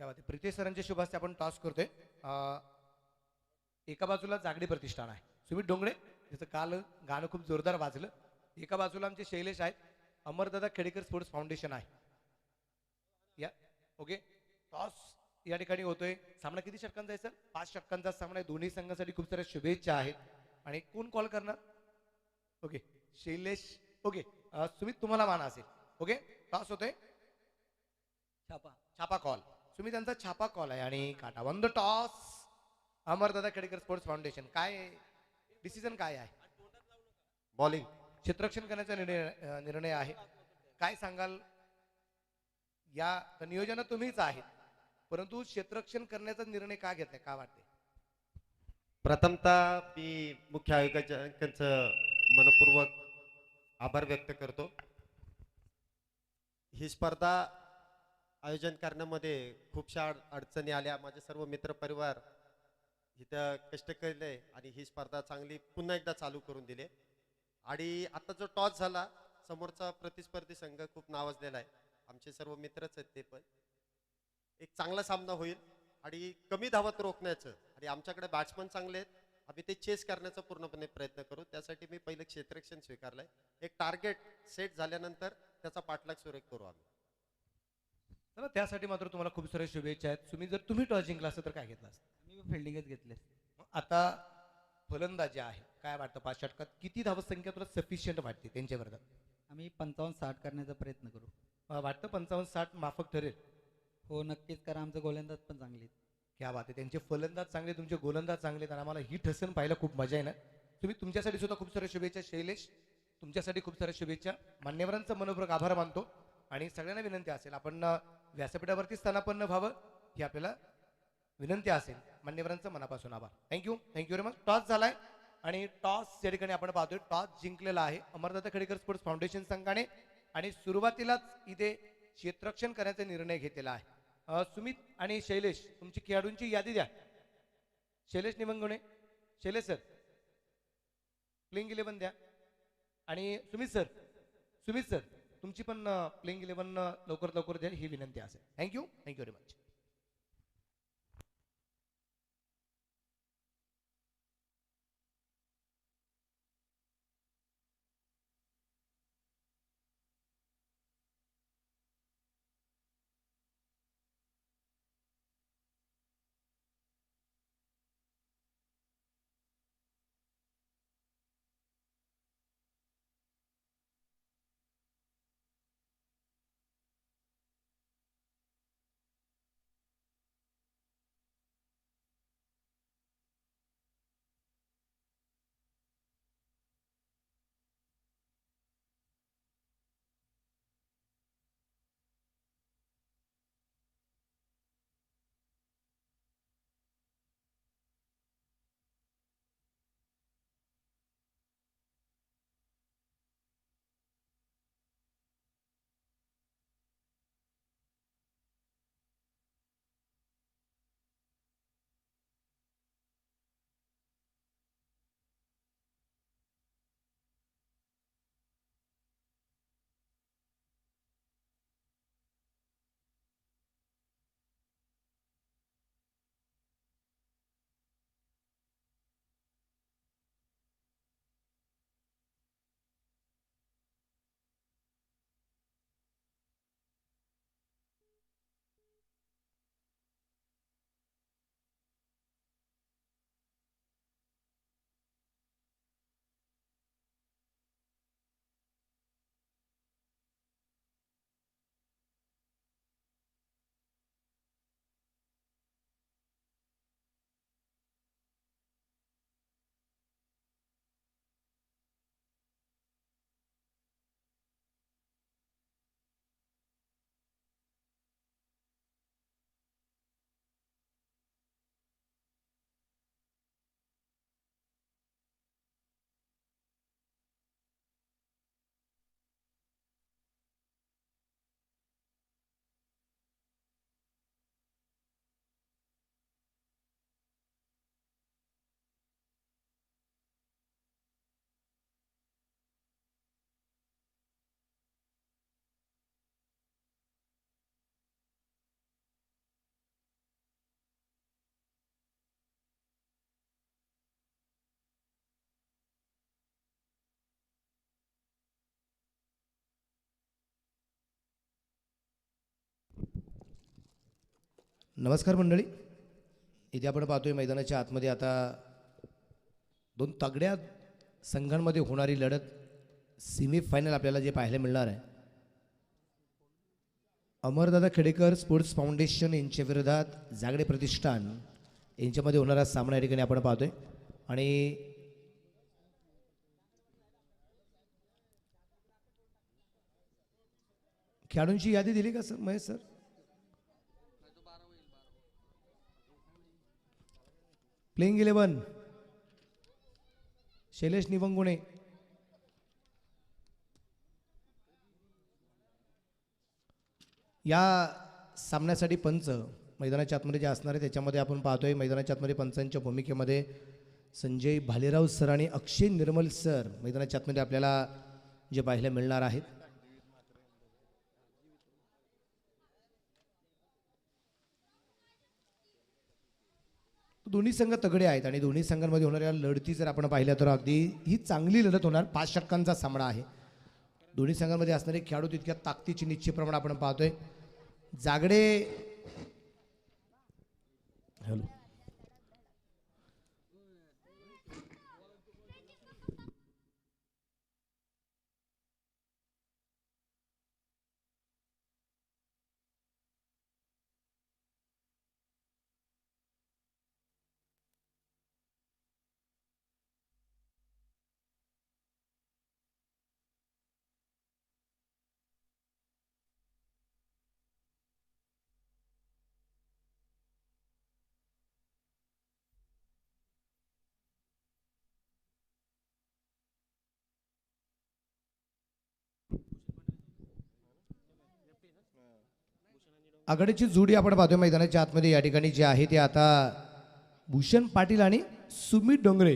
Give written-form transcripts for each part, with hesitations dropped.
क्या बात आहे. प्रितेश सरांच्या शुभ हस्ते आपण टॉस करतोय. एका बाजूला जागडी प्रतिष्ठान आहे, सुमित डोंगरे, त्याचं काल गाणं खूप जोरदार वाजलं. एका बाजूला आमचे शैलेश आहेत, अमरदादा खेडेकर स्पोर्ट्स फाउंडेशन आहे. या ओके, टॉस या ठिकाणी होतोय. सामना किती षटकांचा आहे सर? 5 षटकांचा सामना आहे. दोन्ही संघासाठी खूप साऱ्या शुभेच्छा आहेत. आणि कोण कॉल करणार? ओके, शैलेश. ओके, सुमित तुम्हाला मान असेल. ओके, टॉस होतोय. छापा छापा कॉल. सुमित यांचा छापा कॉल आहे आणि काटा वन द टॉस. अमरदादा खेडेकर स्पोर्ट्स फाउंडेशन, काय डिसिजन काय आहे? बॉलिंग. क्षेत्ररक्षण करण्याचा निर्णय आहे. काय सांगाल? या नियोजन तुम्हीच आहेत, परंतु क्षेत्ररक्षण करण्याचा निर्णय का घेताय, का वाटते? प्रथमतः मी मुख्य आयोजकांचं मनपूर्वक आभार व्यक्त करतो. ही स्पर्धा आयोजन करण्यामध्ये खूपशा अडचणी आल्या. माझे सर्व मित्र परिवार इथं कष्ट केले आणि ही स्पर्धा चांगली पुन्हा एकदा चालू करून दिली. आणि आता जो टॉस झाला, समोरचा प्रतिस्पर्धी संघ खूप नावाजलेला आहे. आमचे सर्व मित्रच आहेत ते पण. एक चांगला सामना होईल आणि कमी धावत रोखण्याचं, आणि आमच्याकडे बॅट्समन चांगले आहेत, आम्ही ते चेस करण्याचा पूर्णपणे प्रयत्न करू. त्यासाठी मी पहिलं क्षेत्ररक्षण स्वीकारलंय. एक टार्गेट सेट झाल्यानंतर त्याचा पाठलाग सुरू करू आम्ही. चला, त्यासाठी मात्र तुम्हाला खूप साऱ्या शुभेच्छा आहेत. तुम्ही टॉस जिंकला असतं तर काय घेतला असतं? मी फिल्डिंगच घेतले. आता फलंदाजी आहे, काय वाटतं 5 षटकात किती धावसंख्या तुला सफिशियंट वाटते त्यांच्या विरोधात? आम्ही 55-60 करण्याचा प्रयत्न करू. वाटतं 55-60 माफक ठरेल? हो नक्कीच, कारण आमचं गोलंदाज पण चांगले. क्या बात आहे. त्यांचे फलंदाज चांगले, तुमचे गोलंदाज चांगले, तर आम्हाला ही ठसन पाहायला खूप मजा आहे ना. तुम्ही तुमच्यासाठी सुद्धा खूप साऱ्या शुभेच्छा. शैलेश, तुमच्यासाठी खूप साऱ्या शुभेच्छा. मान्यवरांचा मनपूर्वक आभार मानतो आणि सगळ्यांना विनंती असेल, आपण व्यासपीठावरती स्थानापन्न व्हावं ही आपल्याला विनंती असेल. मान्यवरांचं मनापासून आभार. Thank you very much. टॉस झालाय आणि टॉस या ठिकाणी आपण पाहतोय, टॉस जिंकलेला आहे अमरदादा खेडेकर स्पोर्ट्स फाउंडेशन संघाने आणि सुरुवातीलाच इथे क्षेत्ररक्षण करण्याचा निर्णय घेतलेला आहे. सुमित आणि शैलेश, तुमची खेळाडूंची यादी द्या. शैलेश निवंगणे, शैलेश सर प्लेइंग 11 द्या. आणि सुमित सर तुमची पण प्लेइंग 11 लवकर लवकर द्या, ही विनंती असेल. Thank you very much. नमस्कार मंडळी. इथे आपण पाहतोय मैदानाच्या आतमध्ये आता दोन तगड्या संघांमध्ये होणारी लढत सेमीफायनल आपल्याला जे पाहायला मिळणार आहे. अमरदादा खेडेकर स्पोर्ट्स फाउंडेशन यांच्या विरोधात जागडे प्रतिष्ठान यांच्यामध्ये होणारा सामना या ठिकाणी आपण पाहतोय. आणि खेळाडूंची यादी दिली का sir Mahesh sir? Playing 11 Shailesh Nivangune, या सामन्यासाठी पंच मैदानाच्या आतमध्ये जे असणार आहे त्याच्यामध्ये आपण पाहतोय मैदानाच्या आतमध्ये पंचांच्या भूमिकेमध्ये संजय भालेराव सर आणि अक्षय निर्मल सर मैदानाच्या आतमध्ये आपल्याला जे पाहायला मिळणार आहेत. दोन्ही संघ तगडे आहेत आणि दोन्ही संघांमध्ये होणाऱ्या लढती जर आपण पाहिल्या तर अगदी ही चांगली लढत होणार. 5 षटकांचा सामना आहे. दोन्ही संघांमध्ये असणारे खेळाडू तितक्या ताकदीची निश्चित प्रमाण आपण पाहतोय. जागडे हॅलो आघाडीची जोडी आपण पाहतोय मैदानाच्या आतमध्ये या ठिकाणी जे आहे ते आता भूषण पाटील आणि सुमित डोंगरे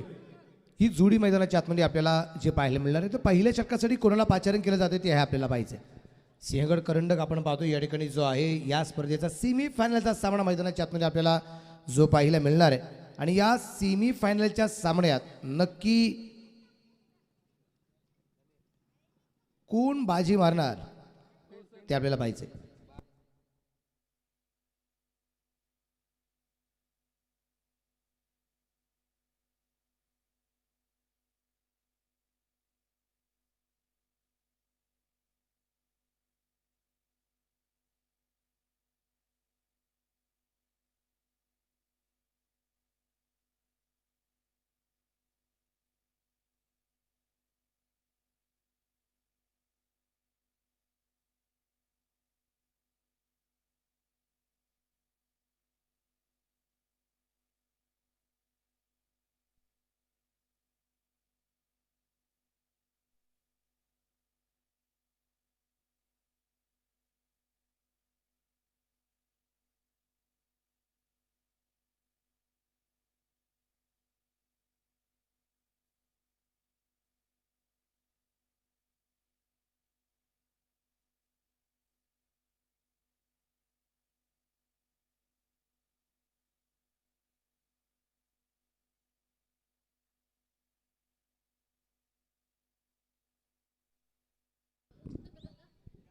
ही जोडी मैदानाच्या आतमध्ये आपल्याला जे पाहायला मिळणार आहे. तर पहिल्या षटकासाठी कोणाला पाचारण केलं जाते ते आहे आपल्याला पाहिजे. सिंहगड करंडक आपण पाहतो या ठिकाणी जो आहे या स्पर्धेचा सेमीफायनलचा सामना मैदानाच्या आतमध्ये आपल्याला जो पाहायला मिळणार आहे. आणि या सेमीफायनलच्या सामन्यात नक्की कोण बाजी मारणार ते आपल्याला पाहिजे.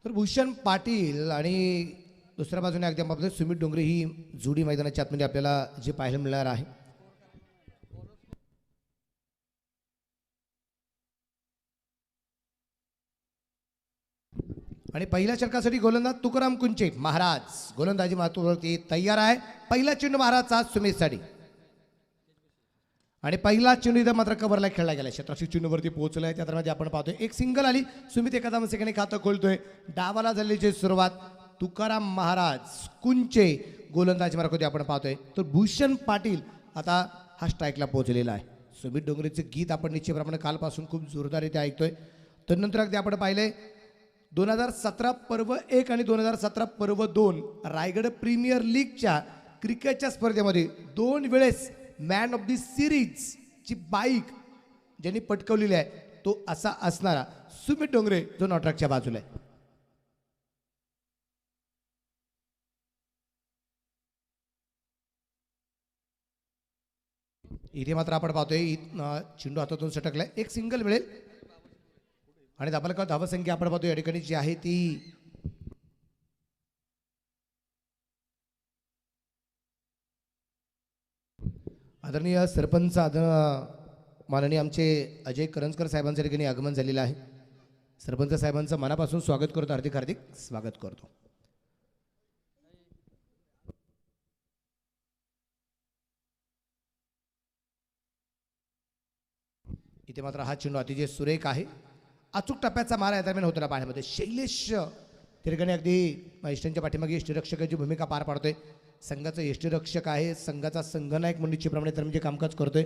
तर भूषण पाटील आणि दुसऱ्या बाजूने अगदी बाबतीत सुमित डोंगरे ही जोडी मैदानाच्या आतमध्ये आपल्याला जे पाहायला मिळणार आहे. आणि पहिल्या षटकासाठी गोलंदाज तुकाराम कुंचे महाराज गोलंदाजी मातृवरती तयार आहे. पहिला चेंडू महाराजचा सुमितसाठी आणि पहिला चेंडू इथं मात्र कव्हरला खेळला गेला. क्षेत्राशी चेंडूवरती पोहोचलाय. त्या दरम्यान आपण पाहतोय एक सिंगल आली. सुमित एका सेकंडी खातं खोलतोय. डावाला झालेली सुरुवात तुकाराम महाराज कुंचे गोलंदाजी मार्ग आपण पाहतोय. तर भूषण पाटील आता हा स्ट्राईकला पोहोचलेला आहे. सुमित डोंगरेचं गीत आपण निश्चितप्रमाणे कालपासून खूप जोरदाररीत्या ऐकतोय. तर नंतर अगदी आपण पाहिलंय 2017 पर्व 1 आणि 2017 पर्व 2 रायगड प्रीमियर लीगच्या क्रिकेटच्या स्पर्धेमध्ये 2 वेळेस मॅन ऑफ दी सिरीज ची बाईक ज्यांनी पटकवलेली आहे तो असा असणारा सुमित डोंगरे जो नॉट्रॅकच्या बाजूला आहे. इथे मात्र आपण पाहतोय चेंडू हातातून सटकलाय. एक सिंगल मिळेल आणि धाबाला धावसंख्या आपण पाहतोय या ठिकाणी जी आहे ती आदरणीय सरपंच माननीय आमचे अजय करंजकर साहेबांच्या ठिकाणी आगमन झालेलं आहे. सरपंच साहेबांचं मनापासून स्वागत करतो, हार्दिक हार्दिक स्वागत करतो. इथे मात्र हा चेंडू अतिशय सुरेख आहे. अचूक टप्प्याचा मारा या दरम्यान होताना पाण्यामध्ये शैलेश त्या ठिकाणी अगदी इष्टांच्या पाठीमागे यष्टीरक्षकाची भूमिका पार पाडतोय. संघाचा यष्टीरक्षक आहे, संघाचा संघनायक म्हणून निश्चितप्रमाणे तर म्हणजे कामकाज करतोय.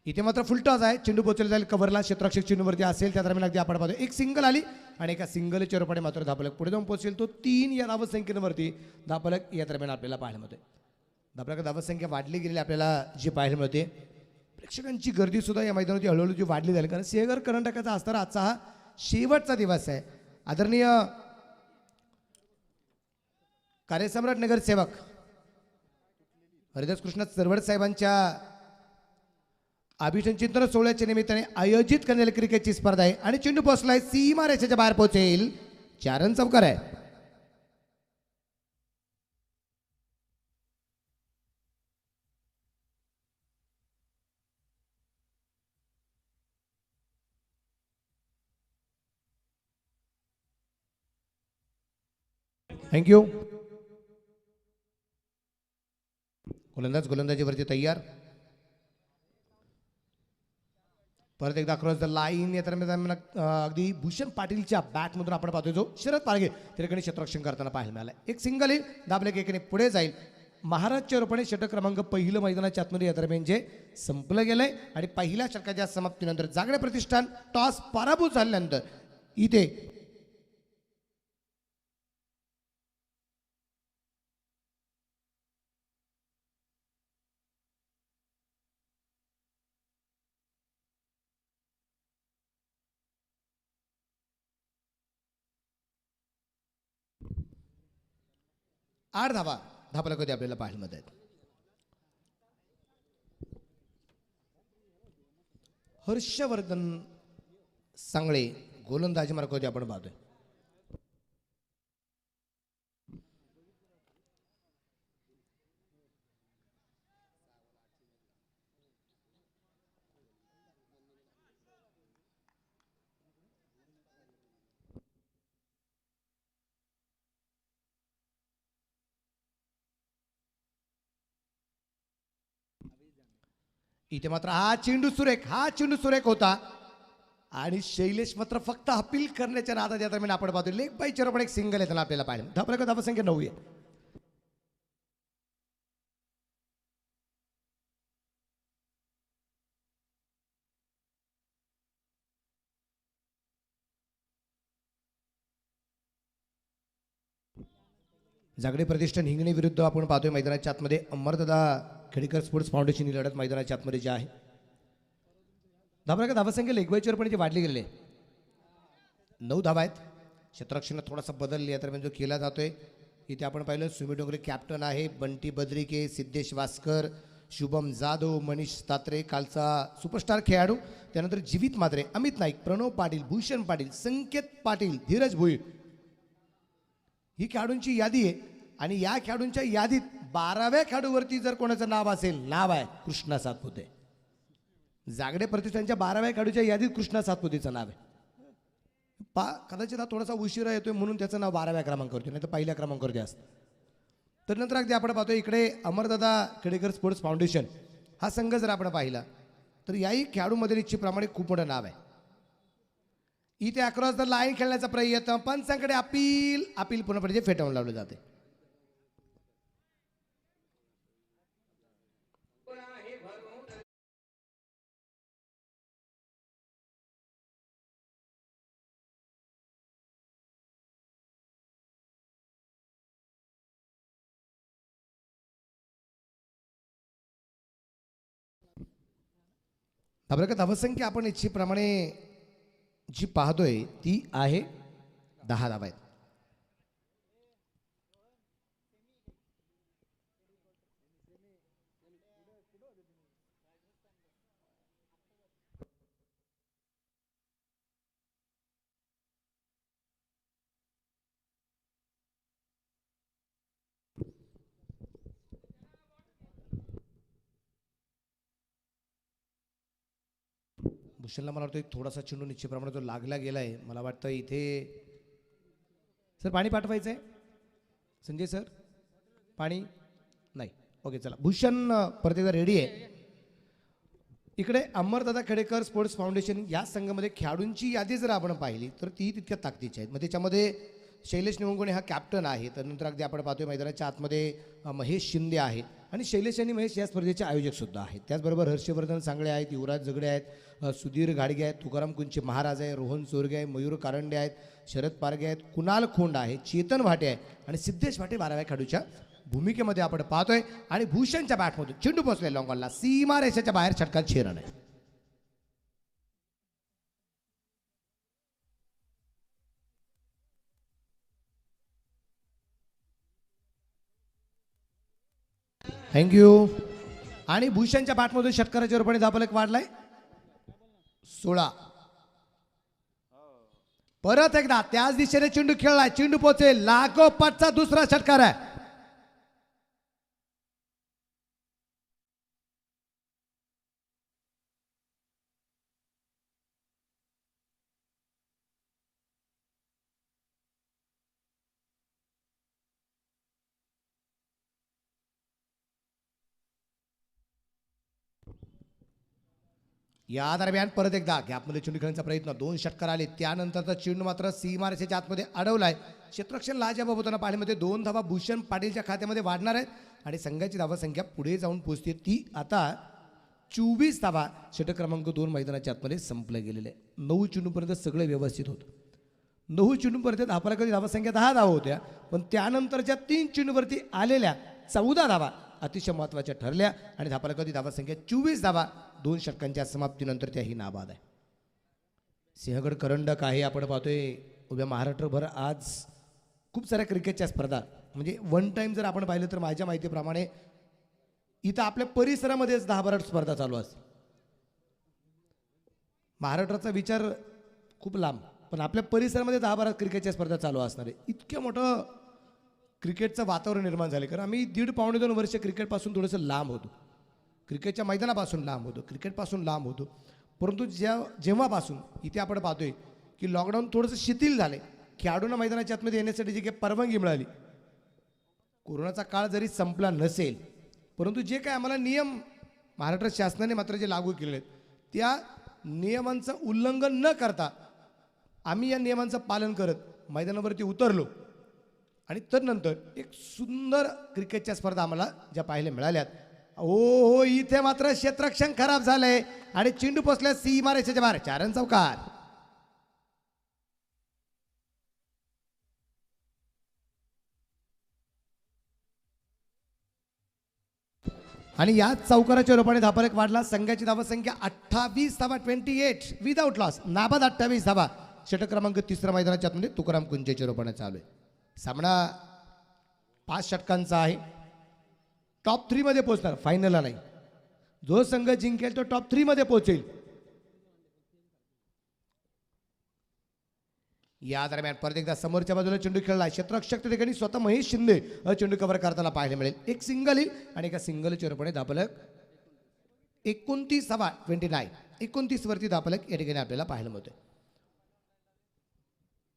इथे मात्र फुल टॉस आहे. चेंडू पोहोचला जाईल कव्हरला, क्षेत्ररक्षक चेंडूवरती असेल त्या दरम्यान अगदी आपण पाहतो एक सिंगल आली आणि एका सिंगल चेरोपाने मात्र धापलक पुढे जाऊन पोहोचेल. तो 3 या धावसंख्येवरती धापलक या दरम्यान आपल्याला पाहायला मिळते. धापलक धावसंख्या वाढली गेलेली आपल्याला जी पाहायला मिळते. प्रेक्षकांची गर्दी सुद्धा या मैदानावरती हळूहळू जी वाढली जाईल, कारण सिंहगड कर्नाटकाचा असणारा आजचा हा शेवटचा दिवस आहे. आदरणीय कार्यसम्राट नगरसेवक हरिदास कृष्ण चरवड साहेबांच्या अभिषेक चिंतन सोहळ्याच्या निमित्ताने आयोजित करण्यात क्रिकेटची स्पर्धा आहे आणि चेंडू पोहोचलाय सीमा रेषेच्या बाहेर पोहोचेल. 4 रन चौकार आहे. थँक्यू. गोलंदाजीवरती तयार. परत एकदा क्रॉस द लाईन या दरम्यान अगदी भूषण पाटीलच्या बॅटमधून आपण पाहतोय जो शरद पारगे त्या ठिकाणी क्षेत्ररक्षण करताना पाहायला मिळाला. एक सिंगल येईल, दाबले की एकाने पुढे जाईल. महाराजच्या रूपाने षटक क्रमांक पहिलं मैदानाच्या आतमध्ये या दरम्यान जे संपलं गेलंय आणि पहिल्या षटकाच्या समाप्तीनंतर जागडे प्रतिष्ठान टॉस पराभूत झाल्यानंतर इथे आठ धापलक होते आपल्याला पाहायला मिळत आहेत. हर्षवर्धन सांगळे गोलंदाजी मार्गावरती आपण पाहतोय. इथे मात्र हा चेंडू सुरेख होता आणि शैलेश मात्र फक्त अपील करण्याच्या नादात या दरम्यान आपण पाहतो लेग बाय चेरोपण एक सिंगल येताना आपल्याला पाहिलं. धापलक धावसंख्या 9 आहे. जागडे प्रतिष्ठान हिंगणे विरुद्ध आपण पाहतोय मैदानाच्या आतमध्ये अमरदादा खेडेकर स्पोर्ट्स फाउंडेशन ही लढत मैदानाच्या आतमध्ये जी आहे. धापलक धावसंख्या लेग बाय चेरोपण वाढली गेलेली आहे. 9 धावा आहेत. क्षेत्ररक्षणात थोडासा बदल या दरम्यान जो केला जातोय. इथे आपण पाहिलं सुमित डोंगरे कॅप्टन आहे, बंटी बद्रिके, सिद्धेश वास्कर, शुभम जाधव, मनीष तात्रे कालचा सुपरस्टार खेळाडू, त्यानंतर जीवित मात्रे, अमित नाईक, प्रणव पाटील, भूषण पाटील, संकेत पाटील, धीरज भोईर ही खेळाडूंची यादी आहे. आणि या खेळाडूंच्या यादीत 12व्या खेळाडूवरती जर कोणाचं नाव असेल, नाव आहे कृष्णा सातपुते. जागडे प्रतिष्ठानच्या 12व्या खेळाडूच्या यादीत कृष्णा सातपुतेचं नाव आहे. कदाचित हा थोडासा उशिरा येतोय म्हणून त्याचं नाव 12व्या क्रमांकावरती नाही तर पहिल्या क्रमांकावरती असतं. तर नंतर अगदी आपण पाहतो इकडे अमरदादा खेडेकर स्पोर्ट्स फाउंडेशन हा संघ जर आपण पाहिला तर याही खेळाडूमध्ये निश्चितप्रमाणे खूप मोठं नाव आहे. इथे अक्रॉस द लाईन खेळण्याचा प्रयत्न, पंचांकडे अपील पूर्णपणे फेटाळून लावलं जाते. धापलक धावसंख्या आपण इच्छेप्रमाणे जी पाहतोय ती आहे 10 धावा आहेत. भूषणला मला वाटतं एक थोडासा चेंडू निश्चितप्रमाणे तो लागला गेला आहे. मला वाटतं इथे सर पाणी पाठवायचं आहे संजय सर, पाणी नाही. ओके चला, भूषण परत एकदा रेडी आहे. इकडे अमरदादा खेडेकर स्पोर्ट्स फाउंडेशन या संघामध्ये खेळाडूंची यादी जर आपण पाहिली तर ती तितक्या ताकदीची आहेत. मग त्याच्यामध्ये शैलेश निवंगुणे हा कॅप्टन आहे. त्यानंतर अगदी आपण पाहतोय मैदानाच्या आतमध्ये महेश शिंदे आहे आणि शैलेश आणि महेश या स्पर्धेचे आयोजक सुद्धा आहेत. त्याचबरोबर हर्षवर्धन सांगळे आहेत, युवराज झगडे आहेत, सुधीर गाडगे आहेत, तुकाराम कुंचे महाराज आहे, रोहन चोरगे आहे, मयूर कारंडे आहेत, शरद पारगे आहेत, कुणाल खोंड आहे, चेतन भाटे आहे आणि सिद्धेश भाटे 12व्या खेळाडूच्या भूमिकेमध्ये आपण पाहतोय. आणि भूषणच्या बॅटमधून चेंडू पोहोचले लॉंगॉनला, सीमा रेषेच्या बाहेर षटकार 6 रन आहे. थँक्यू. आणि भूषणच्या बॅटमधून षटकाराच्या रूपाने धावफलक वाढलाय 16. परत एकदा त्याच दिशेने चेंडू खेळलाय, चेंडू पोहोचेल, लागोपाठचा दुसरा षटकार आहे. या दरम्यान परत एकदा गॅपमध्ये चेंडू खेळण्याचा प्रयत्न, 2 षटकार आले. त्यानंतरचा चेंडू मात्र सीमारेषेच्या आतमध्ये अडवलाय. क्षेत्ररक्षण लाजवाब होताना पाहिल्यामध्ये 2 धावा भूषण पाटीलच्या खात्यामध्ये वाढणार आहेत आणि संघाची धावा संख्या पुढे जाऊन पोहोचते. ती आता 24 धावा षटक क्रमांक 2 मैदानाच्या आतमध्ये संपलं गेलेलं आहे. 9 चेंडूपर्यंत सगळं व्यवस्थित होतं. 9 चेंडूपर्यंत धावफलकाची धावासंख्या 10 धावा होत्या, पण त्यानंतरच्या 3 चेंडूवरती आलेल्या 14 धावा अतिशय महत्त्वाच्या ठरल्या आणि धावफलकाची धावासंख्या 24 धावा 2 षटकांच्या समाप्तीनंतर त्याही नाबाद आहे. सिंहगड करंडक आहे, आपण पाहतोय उभ्या महाराष्ट्रभर आज खूप साऱ्या क्रिकेटच्या स्पर्धा, म्हणजे वन टाइम जर आपण पाहिलं तर माझ्या माहितीप्रमाणे इथं आपल्या परिसरामध्येच 10-12 स्पर्धा चालू असते. महाराष्ट्राचा विचार खूप लांब, पण आपल्या परिसरामध्ये 10-12 क्रिकेटच्या स्पर्धा चालू असणार आहे. इतकं मोठं क्रिकेटचं वातावरण निर्माण झाले, कारण आम्ही 1.5-2 वर्ष क्रिकेटपासून थोडंसं लांब होतो, क्रिकेटच्या मैदानापासून लांब होतो, क्रिकेटपासून लांब होतो. परंतु जेव्हापासून इथे आपण पाहतोय की लॉकडाऊन थोडंसं शिथिल झाले, खेळाडूंना मैदानाच्या आतमध्ये येण्यासाठी जी काही परवानगी मिळाली, कोरोनाचा काळ जरी संपला नसेल परंतु जे काय आम्हाला नियम महाराष्ट्र शासनाने मात्र जे लागू केले आहेत त्या नियमांचं उल्लंघन न करता आम्ही या नियमांचं पालन करत मैदानावरती उतरलो आणि तदनंतर एक सुंदर क्रिकेटच्या स्पर्धा आम्हाला ज्या पाहायला मिळाल्यात. हो, इथे मात्र क्षेत्ररक्षण खराब झालंय आणि चेंडू पोचल्या सीमारेषेच्या बाहेर. 4 रन चौकार. आणि याच चौकाराच्या रूपाने धावफलक वाढला. संघाची धावसंख्या 28 धावा, 28 विदाउट लॉस, नाबाद 28 धावा. षटक क्रमांक 3 मैदानाच्या आतमध्ये तुकाराम कुंजेच्या रूपाने चालू आहे. सामना 5 षटकांचा आहे. टॉप 3 मध्ये पोहोचणार, फायनलला नाही. जो संघ जिंकेल तो टॉप 3 मध्ये पोहोचेल. या दरम्यान परत एकदा समोरच्या बाजूला चेंडू खेळला. क्षेत्ररक्षक त्या ठिकाणी स्वतः महेश शिंदे चेंडू कव्हर करताना पाहायला मिळेल. एक सिंगल येईल आणि एका सिंगलच्या रूपाने धावफलक 29 धावा, 29 29 वरती धावफलक या ठिकाणी आपल्याला पाहायला मिळतोय.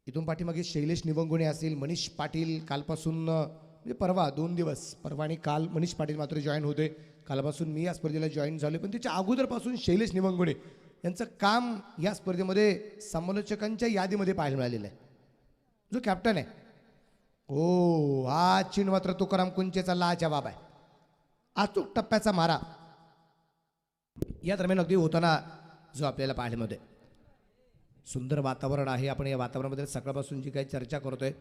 इथून पाठीमागे शैलेश निवंगुणे असेल, मनीष पाटील कालपासून म्हणजे परवा 2 दिवस, परवा आणि काल मनीष पाटील मात्र जॉईन होते. कालपासून मी या स्पर्धेला जॉईन झालो, पण त्याच्या अगोदरपासून शैलेश निवंगुणे यांचं काम या स्पर्धेमध्ये समालोचकांच्या यादीमध्ये पाहायला मिळालेलं आहे. जो कॅप्टन आहे, हो, हा चेंडू मात्र तुकाराम कुंचेचा लाजवाब आहे. अचूक टप्प्याचा मारा या दरम्यान अगदी होताना जो आपल्याला पाहायला मिळतोय. सुंदर वातावरण आहे. आपण या वातावरणामध्ये सकाळपासून जी काही चर्चा करतोय,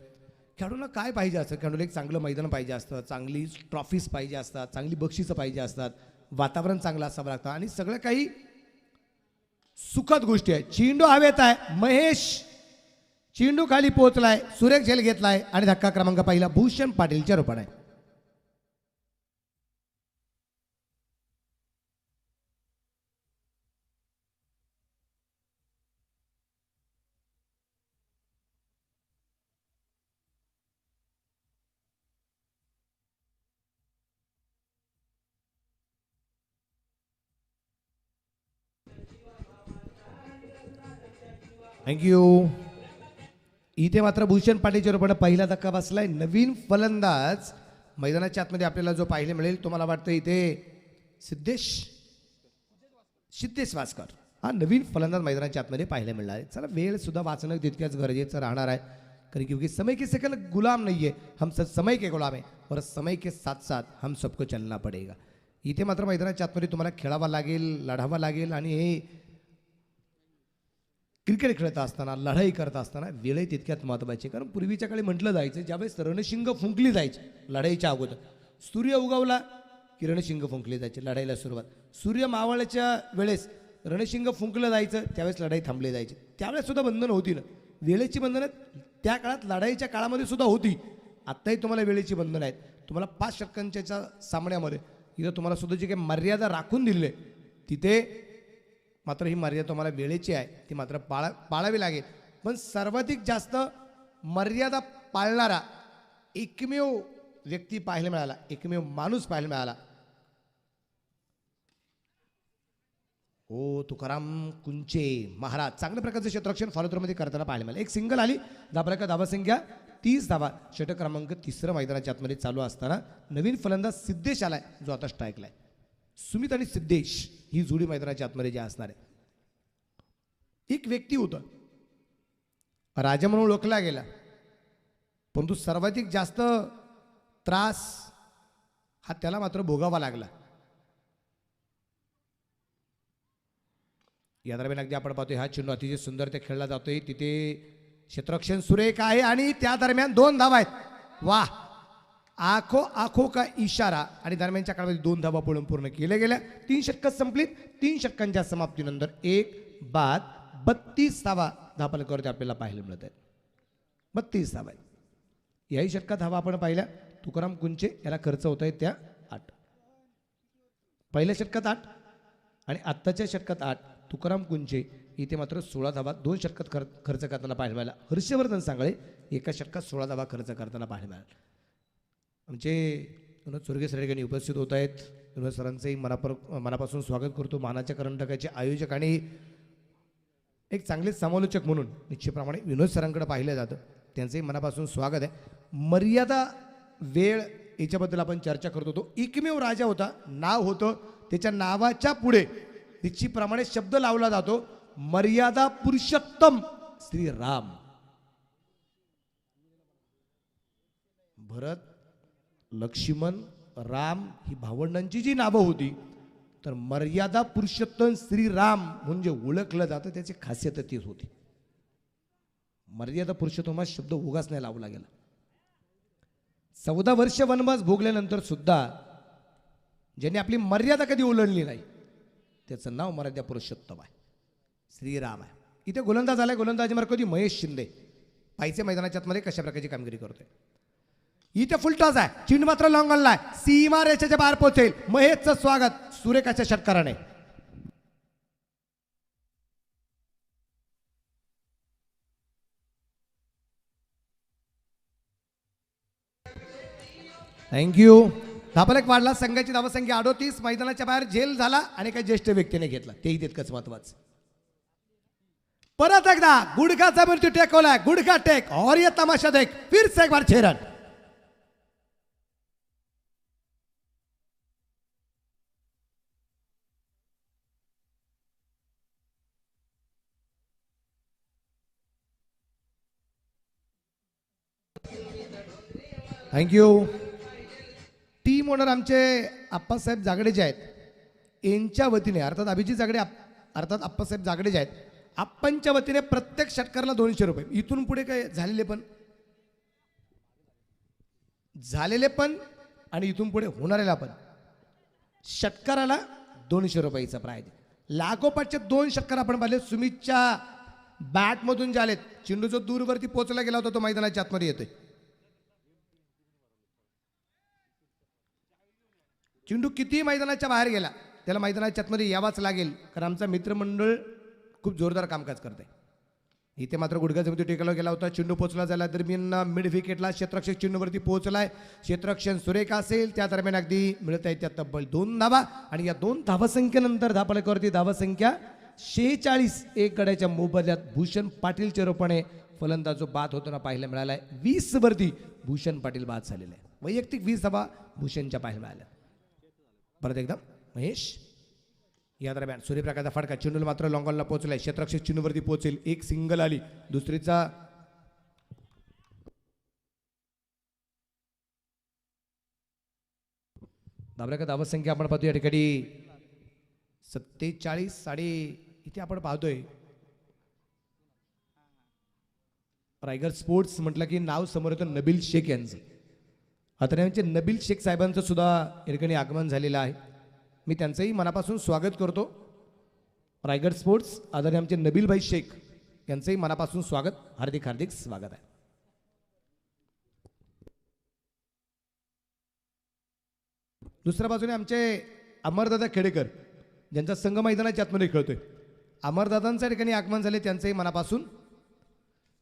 खेळाडूंना काय पाहिजे असतं, खेळाडूला एक चांगलं मैदान पाहिजे असतं, चांगली ट्रॉफीज पाहिजे असतात, चांगली बक्षिसं पाहिजे असतात, वातावरण चांगलं असावं लागतं आणि सगळं काही सुखद गोष्टी आहे. चेंडू हवेत आहे, महेश चेंडू खाली पोहोचलाय, सुरेख झेल घेतलाय आणि धक्का क्रमांक पहिला भूषण पाटीलच्या रूपाने. थँक्यू. इथे मात्र भूषण पाटीलच्या रूपाने पहिला धक्का बसलाय. नवीन फलंदाज मैदानाच्या आतमध्ये आपल्याला जो पाहायला मिळेल तुम्हाला वाटतं इथे सिद्धेश वासकर हा नवीन फलंदाज मैदानाच्या आतमध्ये पाहायला मिळणार आहे. चला वेळ सुद्धा वाचणं तितक्याच गरजेचं राहणार आहे, कारण क्योंकि समय के सकल गुलाम नहीं है, हम सब समय के गुलाम है और समय के साथ साथ हम सबको चलना पडेगा. इथे मात्र मैदानाच्या आतमध्ये तुम्हाला खेळावं लागेल, लढावं लागेल आणि हे क्रिकेट खेळत असताना लढाई करत असताना वेळ तितक्यात महत्त्वाची, कारण पूर्वीच्या काळी म्हटलं जायचं ज्यावेळेस रणशिंग फुंकली जायची लढाईच्या अगोदर, सूर्य उगवला की रणशिंग फुंकली जायची लढाईला सुरुवात. सूर्य मावळच्या वेळेस रणशिंग फुंकलं जायचं, त्यावेळेस लढाई थांबली जायची. त्यावेळेस सुद्धा बंधनं होती ना, वेळेची बंधनं त्या काळात लढाईच्या काळामध्ये सुद्धा होती. आत्ताही तुम्हाला वेळेची बंधनं आहेत. तुम्हाला 5 षटकांच्या सामन्यामध्ये इथं तुम्हाला सुद्धा जी काही मर्यादा राखून दिली आहे तिथे मात्र ही मर्यादा तुम्हाला वेळेची आहे ती मात्र पाळावी लागेल. पण सर्वाधिक जास्त मर्यादा पाळणारा एकमेव व्यक्ती पाहायला मिळाला, एकमेव माणूस पाहायला मिळाला. ओ तुकाराम कुंचे महाराज चांगल्या प्रकारचं क्षेत्ररक्षण फॉलोथ्रोमध्ये करताना पाहायला मिळालं. एक सिंगल आली, धावासंख्या 30 धावा. षटक क्रमांक 3 मैदानाच्या आतमध्ये चालू असताना नवीन फलंदाज सिद्धेश आलाय जो आता स्ट्राईकला आहे. सुमित आणि सिद्धेश ही जोडी मैदानाच्या आतमध्ये जी असणार आहे. एक व्यक्ती होता राजा म्हणून ओळखला गेला, परंतु सर्वाधिक जास्त त्रास हा त्याला मात्र भोगावा लागला. या दरम्यान अगदी आपण पाहतोय हा चेंडू अतिशय सुंदर ते खेळला जातोय, तिथे क्षेत्ररक्षण सुरेख आहे आणि त्या दरम्यान 2 धावा आहेत. वाह, आखो का इशारा. आणि दरम्यानच्या काळामध्ये 2 धावा पूर्ण केल्या गेल्या. 3 षटकं संपलीत. 3 षटकांच्या समाप्तीनंतर 1 बाद 32 धावा धावफलकावरती आपल्याला पाहायला मिळत आहेत. 32 धावा आहेत. याही षटकात धावा आपण पाहिल्या. तुकाराम कुंचे याला खर्च होत आहेत त्या 8. पहिल्या षटकात 8 आणि आत्ताच्या षटकात 8. तुकाराम कुंचे इथे मात्र 16 धावा 2 षटकात खर्च करताना पाहायला मिळाला. हर्षवर्धन सांगळे एका षटकात 16 धावा खर्च करताना पाहायला मिळाला. आमचे विनोद स्वर्गीय सर ठिकाणी उपस्थित होत आहेत. विनोद सरांचंही मनापासून स्वागत करतो. मानाच्या करंडकाचे आयोजक आणि एक चांगले समालोचक म्हणून निश्चितप्रमाणे विनोद सरांकडे पाहिलं जातं, त्यांचंही मनापासून स्वागत आहे. मर्यादा वेळ याच्याबद्दल आपण चर्चा करत होतो. एकमेव राजा होता, नाव होतं, त्याच्या नावाच्या पुढे निश्चितप्रमाणे शब्द लावला जातो मर्यादा पुरुषोत्तम श्रीराम. भरत, लक्ष्मण, राम ही भावंडांची जी नावं होती, तर मर्यादा पुरुषोत्तम श्रीराम म्हणजे ओळखलं जातं, त्याची खासियत तीच होती. मर्यादा पुरुषोत्तम हा शब्द उगाच नाही लावला गेला. 14 वर्ष वनवास भोगल्यानंतर सुद्धा ज्यांनी आपली मर्यादा कधी ओलांडली नाही त्याचं नाव मर्यादा पुरुषोत्तम आहे, श्रीराम आहे. इथे गोलंदाज आलाय. गोलंदाजी मार्फत महेश शिंदे पायचे मैदानाच्या आतमध्ये कशा प्रकारची कामगिरी करतोय. इथे फुलटॉस आहे, चेंडू मात्र लॉंग ऑनला आहे, सीमा रेषेच्या बाहेर पोहोचेल. महेशचं स्वागत सुरेखाच्या षटकाराने. थँक्यू. धापलक वाढला. संघाची धावसंख्या 38. मैदानाच्या बाहेर झेल झाला आणि काही ज्येष्ठ व्यक्तीने घेतला, तेही तितकंच महत्वाचं. परत एकदा गुडघाचा मृत्यू टेकवलाय. गुडघा टेक और ये तमाशा देख. फिर से एक बार 6 रन. थँक्यू. टीम ओनर आमचे आप्पासाहेब जागडे जे आहेत यांच्या वतीने, अर्थात अभिजित जागडे अर्थात आप्पासाहेब जागडे जे आहेत, आप्पांच्या वतीने प्रत्येक षटकाराला 200 रुपये. इथून पुढे काय झालेले पण आणि इथून पुढे होणाऱ्याला पण षटकाराला 200 रुपयाचा प्राइज. लागोपाठचे 2 षटकार आपण पाहिले. सुमितच्या बॅटमधून जे आलेत, चेंडू जो दूरवरती पोहोचला गेला होता तो मैदानाच्या आतमध्ये येतोय. चेंडू किती मैदानाच्या बाहेर गेला त्याला मैदानाच्या आतमध्ये यावाच लागेल, कारण आमचा मित्रमंडळ खूप जोरदार कामकाज करते. इथे मात्र गुडघ्याचा मृत्यू टेकला गेला होता. चेंडू पोहोचला झाला दरम्यान मिड विकेटला क्षेत्ररक्षक चेंडूवरती पोहोचलाय. क्षेत्ररक्षण सुरेख असेल. त्या दरम्यान अगदी मिळत आहे त्या तब्बल 2 धावा आणि या 2 धावसंख्येनंतर धापलकावरती धावसंख्या 46 एक गड्याच्या मोबदल्यात भूषण पाटीलचे रोपणे फलंदाज जो बाद होताना पाहायला मिळाला आहे. 20 वरती भूषण पाटील बाद झालेले आहे. वैयक्तिक 20 धावा भूषणच्या पाहायला मिळाल्या. परत एकदा महेश या दरम्यान सूर्यप्रकाशचा फटका चेंडूला मात्र लॉंगॉनला पोहोचलाय. क्षेत्ररक्षक चेंडूवरती पोहोचेल. एक सिंगल आली, दुसरीचा दाबरा का धावसंख्या आपण पाहतो या ठिकाणी 47 साडे इथे आपण पाहतोय. रायगड स्पोर्ट्स म्हटलं की नाव समोर येतं नबील शेख यांचं. आता यांचे नबील शेख साहेबांचं सुद्धा या ठिकाणी आगमन झालेलं आहे. मी त्यांचंही मनापासून स्वागत करतो. रायगड स्पोर्ट्स आदरणीय आमचे नबीलभाई शेख यांचंही मनापासून स्वागत, हार्दिक हार्दिक स्वागत आहे. दुसऱ्या बाजूने आमचे अमरदादा खेडेकर ज्यांचा संघ मैदानाच्या आतमध्ये खेळतोय, अमरदादांच्या ठिकाणी आगमन झाले, त्यांचंही मनापासून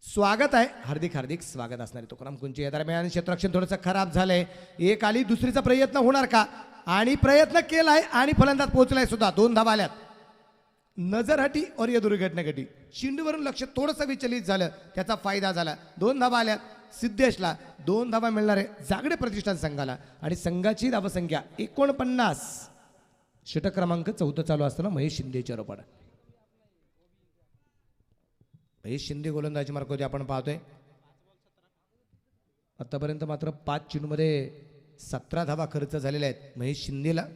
स्वागत आहे, हार्दिक हार्दिक स्वागत असणारे. तुकाराम कुंचे या दरम्यान क्षेत्ररक्षण थोडंसं खराब झालंय. एक आली, दुसरीचा प्रयत्न होणार का? आणि प्रयत्न केलाय आणि फलंदाज पोहोचलाय सुद्धा. 2 धावा आल्यात. नजर हटी और या दुर्घटना घटी. चेंडूवरून लक्ष थोडंसं विचलित झालं, त्याचा फायदा झाला. 2 धावा आल्यात. सिद्धेशला 2 धावा मिळणार आहे जागडे प्रतिष्ठान संघाला. आणि संघाची धावसंख्या 49. षटक क्रमांक 14 चालू असताना महेश शिंदेच्या रोपाडा. महेश शिंदे गोलंदाजी मार्गावरती आपण पाहतोय. आतापर्यंत मात्र 5 चेंडूमध्ये 17 धावा खर्च झालेल्या आहेत महेश शिंदेला.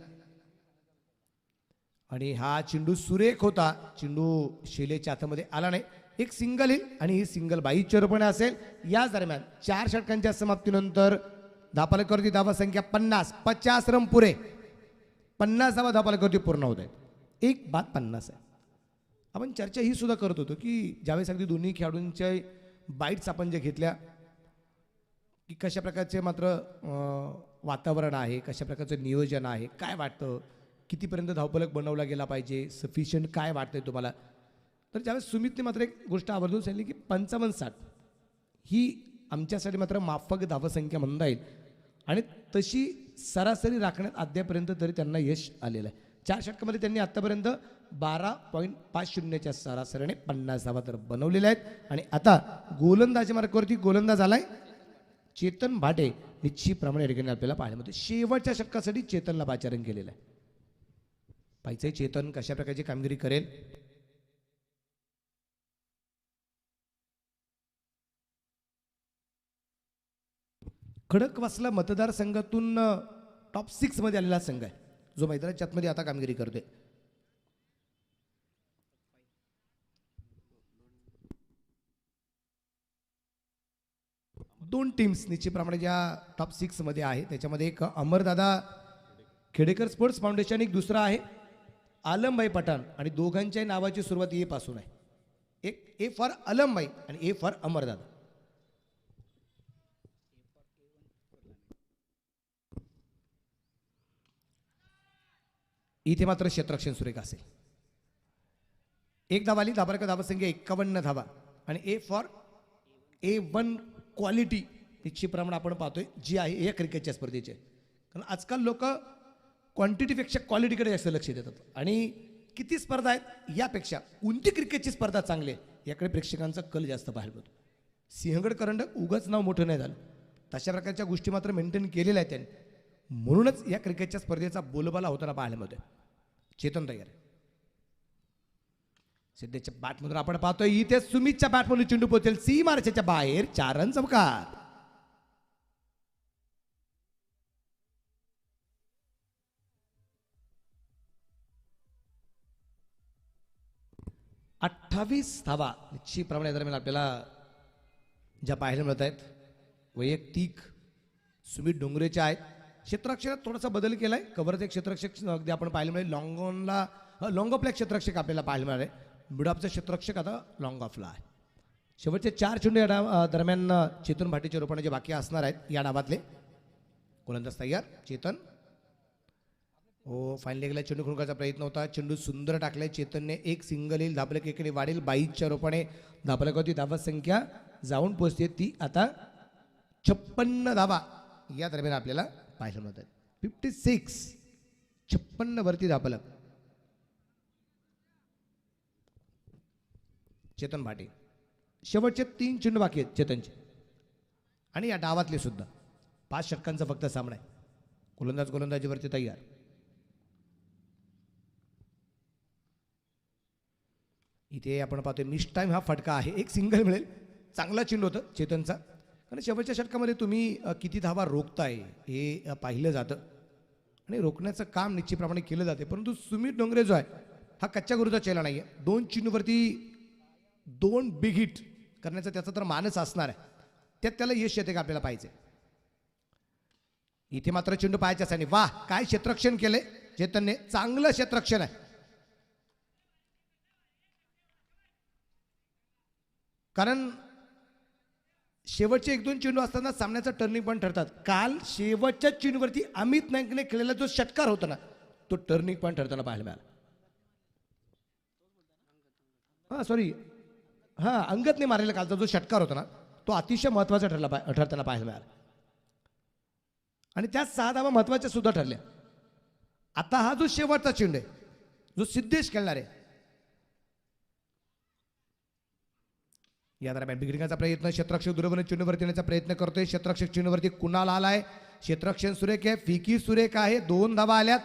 आणि हा चेंडू सुरेख होता. चेंडू शेलेच्या हातामध्ये आला नाही. एक सिंगल येईल आणि ही सिंगल बाईच्या रूपाने असेल. याच दरम्यान 4 षटकांच्या समाप्तीनंतर धापालकावरती धावा संख्या 50 रन पुरे. 50 धावा धापालकावरती पूर्ण होत आहेत. एक बाद 50 आहे. आपण चर्चा ही सुद्धा करत होतो की ज्यावेळेस अगदी दोन्ही खेळाडूंच्या बाईट्स आपण जे घेतल्या की कशा प्रकारचे मात्र वातावरण आहे, कशा प्रकारचं नियोजन आहे, काय वाटतं, कितीपर्यंत धावफलक बनवला गेला पाहिजे, सफिशियंट काय वाटतंय तुम्हाला. तर ज्यावेळेस सुमितने मात्र एक गोष्ट आवर्जून सांगितली की 55-60 ही आमच्यासाठी मात्र माफक धावसंख्या म्हणता येईल. आणि तशी सरासरी राखण्यात अद्यापर्यंत तरी त्यांना यश आलेलं आहे. 4 षटकामध्ये त्यांनी आत्तापर्यंत 12.50च्या सरासरीने 50 धावा तर बनवलेल्या आहेत. आणि आता गोलंदाजी मार्गावरती गोलंदाज आलाय चेतन भाटे. निश्चितप्रमाणे ठिकाणी आपल्याला पाहायला मिळते. शेवटच्या षटकासाठी चेतनला पाचारण केलेलं आहे. पाहिजे चेतन कशा प्रकारची कामगिरी करेल. खडकवासला मतदारसंघातून टॉप 6 मध्ये आलेला संघ आहे जो मैदानाच्या आतमध्ये आता कामगिरी करतोय. दोन टीम्स निश्चितप्रमाणे ज्या टॉप 6 मध्ये आहे त्याच्यामध्ये एक अमरदादा खेडेकर स्पोर्ट्स फाउंडेशन, एक दुसरा आहे आलमभाई पठाण. आणि दोघांच्या नावाची सुरुवात ए पासून आहे. एक ए फॉर आलमभाई आणि ए फॉर अमरदादा. इथे मात्र क्षेत्ररक्षण सुरेख असेल. एक धावा आली. धाबारका धावसंख्या 51 धावा. आणि ए फॉर A1 क्वालिटी निश्चितप्रमाणे आपण पाहतोय जी आहे या क्रिकेटच्या स्पर्धेची. कारण आजकाल लोक क्वांटिटीपेक्षा क्वालिटीकडे जास्त लक्ष देतात. आणि किती स्पर्धा आहेत यापेक्षा कोणती क्रिकेटची स्पर्धा चांगली आहे याकडे प्रेक्षकांचा कल जास्त पाहायला मिळतो. सिंहगड करंडक उगाच नाव मोठं नाही झालं. तशा प्रकारच्या गोष्टी मात्र मेंटेन केलेल्या आहेत त्यांनी. म्हणूनच या क्रिकेटच्या स्पर्धेचा बोलबाला होताना पाहायला मिळतोय. चेतन तयार आहे. सिद्धेच्या बॅटमधून आपण पाहतोय इथे सुमितच्या बॅटमधून चेंडू पोहोचेल सी मार्चच्या बाहेर. 4 रन चमकार. अठ्ठावीस धावा निश्चितप्रमाणे दरम्यान आपल्याला ज्या पाहायला मिळत आहेत. वैयक्तिक सुमित डोंगरेच्या आहेत. क्षेत्ररक्षणात थोडासा बदल केलाय. कव्हरचे क्षेत्ररक्षक अगदी आपण पाहायला मिळेल. लॉंग ऑफला क्षेत्ररक्षक आपल्याला पाहायला मिळाले. मिड ऑफचा क्षेत्ररक्षक आता लॉंग ऑफला आहे. शेवटचे 4 चेंडू या दरम्यान चेतन भाटीच्या रोपणे जे बाकी असणार आहेत या डावातले. गोलंदाज तयार चेतन. हो, फाईन लेगला चेंडू खुणकाचा प्रयत्न होता. चेंडू सुंदर टाकलाय चेतनने. एक सिंगल येईल. धापलक एकडे वाढेल. 22च्या रोपाने धापलकावरती धावा संख्या जाऊन पोहोचते ती आता 56 धावा या दरम्यान आपल्याला पाहायला मिळतात. 56 56 वरती धापलक. चेतन भाटे. शेवटचे 3 चेंडू बाकी आहेत चेतनचे आणि या डावातले सुद्धा 5 षटकांचा फक्त सामना आहे. गोलंदाजीवरती तयार. इथे आपण पाहतोय मिस टाइम हा फटका आहे. एक सिंगल मिळेल. चांगला चेंडू होतं चेतनचा. कारण शेवटच्या षटकामध्ये तुम्ही किती धावा रोखताय हे पाहिलं जातं आणि रोखण्याचं काम निश्चितप्रमाणे केलं जाते. परंतु सुमित डोंगरे जो आहे हा कच्च्या गुरूचा चेला नाही आहे. 2 चेंडूवरती 2 बिग हिट करण्याचा त्याचा तर मानस असणार आहे. त्यात त्याला यश येते का आपल्याला पाहिजे. इथे मात्र चेंडू पाहायच्या आणि वाह काय क्षेत्ररक्षण केले चेतनने. चांगलं क्षेत्ररक्षण आहे. कारण शेवटचे 1-2 चेंडू असताना सामन्याचा टर्निंग पॉईंट ठरतात. काल शेवटच्या चेंडूवरती अमित नाईकने खेळलेला जो षटकार होता ना तो टर्निंग पॉईंट ठरताना पाहायला मिळाला. सॉरी अंगदने मारलेला कालचा जो षटकार होता ना तो अतिशय महत्वाचा ठरताना पाहायला मिळाला. आणि त्या 6 धावा महत्वाच्या सुद्धा ठरल्या. आता हा जो शेवटचा चेंडू आहे जो सिद्धेश खेळणार आहे या दरम्यान बिघडण्याचा प्रयत्न. क्षेत्ररक्षक दुर्बल चेंडूवरती येण्याचा प्रयत्न करतोय. क्षेत्ररक्षक चेंडूवरती कुणाल आलाय. क्षेत्ररक्षण सुरेख आहे. फिकी सुरेख आहे. 2 धावा आल्यात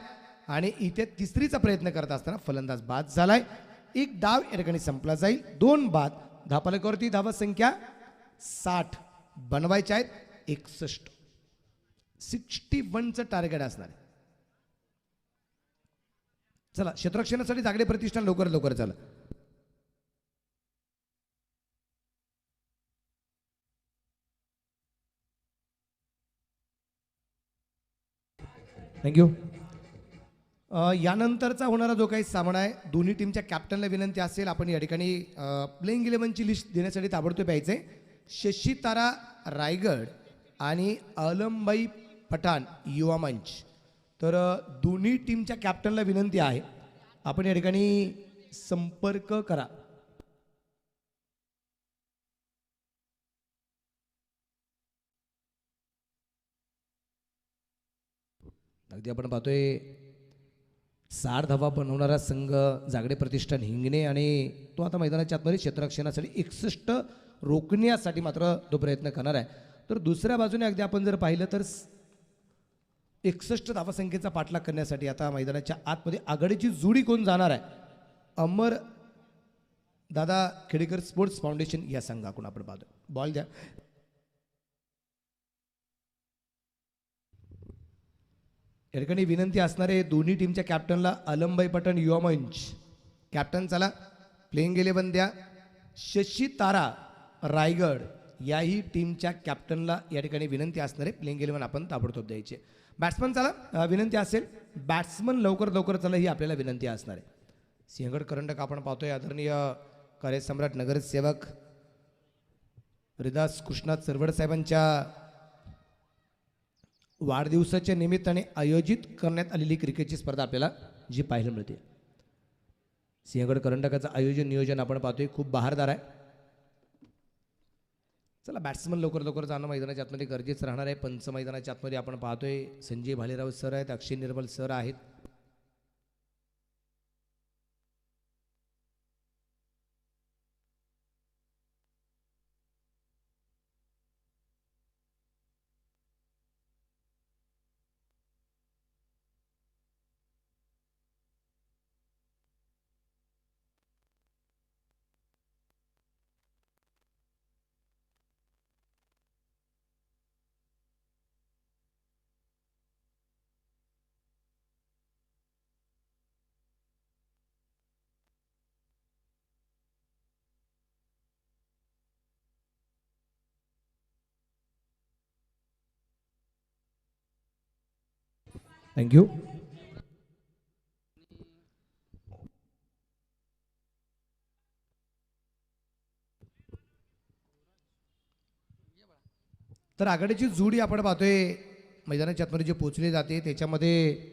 आणि इथे तिसरीचा प्रयत्न करत असताना फलंदाज बाद झालाय. एक डाव या ठिकाणी संपला जाईल. 2 बाद. धापालकावरती धावा संख्या 60 बनवायच्या आहेत. 61चं टार्गेट असणार आहे. चला क्षेत्ररक्षणासाठी जागडे प्रतिष्ठान लवकर झालं. थँक्यू. यानंतरचा होणारा जो काही सामना आहे दोन्ही टीमच्या कॅप्टनला विनंती असेल आपण या ठिकाणी प्लेइंग 11ची लिस्ट देण्यासाठी ताबडतोब यायचे. शशी तारा रायगड आणि अलमबाई पठाण युवा मंच. तर दोन्ही टीमच्या कॅप्टनला विनंती आहे आपण या ठिकाणी संपर्क करा. अगदी आपण पाहतोय 60 धावा बनवणारा संघ जागडे प्रतिष्ठान हिंगणे आणि तो आता मैदानाच्या आतमध्ये क्षेत्ररक्षणासाठी 61 रोखण्यासाठी मात्र तो प्रयत्न करणार आहे. तर दुसऱ्या बाजूने अगदी आपण जर पाहिलं तर 61 धावासंख्येचा पाठलाग करण्यासाठी आता मैदानाच्या आतमध्ये आघाडीची जोडी कोण जाणार आहे. अमर दादा खेडेकर स्पोर्ट्स फाउंडेशन या संघाकडून आपण पाहतो. बॉल द्या. या ठिकाणी विनंती असणारे दोन्ही टीमच्या कॅप्टनला अलमबाई पठाण युवा मंच कॅप्टन चला प्लेइंग 11 द्या. शशी तारा रायगड याही टीमच्या कॅप्टनला या ठिकाणी विनंती असणारे प्लेइंग 11 आपण ताबडतोब द्यायचे. बॅट्समन चला विनंती असेल बॅट्समन लवकर चला ही आपल्याला विनंती असणार आहे. सिंहगड करंडक आपण पाहतोय आदरणीय कार्यसम्राट नगरसेवक हरिदास कृष्णा चरवड साहेबांच्या वाढदिवसाच्या निमित्ताने आयोजित करण्यात आलेली क्रिकेटची स्पर्धा आपल्याला जी पाहायला मिळते. सिंहगड करंडकाचं आयोजन नियोजन आपण पाहतोय खूप बहारदार आहे. चला बॅट्समन लवकर जाणं मैदानाच्या आतमध्ये गरजेचं राहणार आहे. पंच मैदानाच्या आतमध्ये आपण पाहतोय संजय भालेराव सर आहेत. अक्षय निर्मल सर आहेत. थँक्यू. तर आघाडीची जोडी आपण पाहतोय मैदानाच्या आतमध्ये जे पोचले जाते त्याच्यामध्ये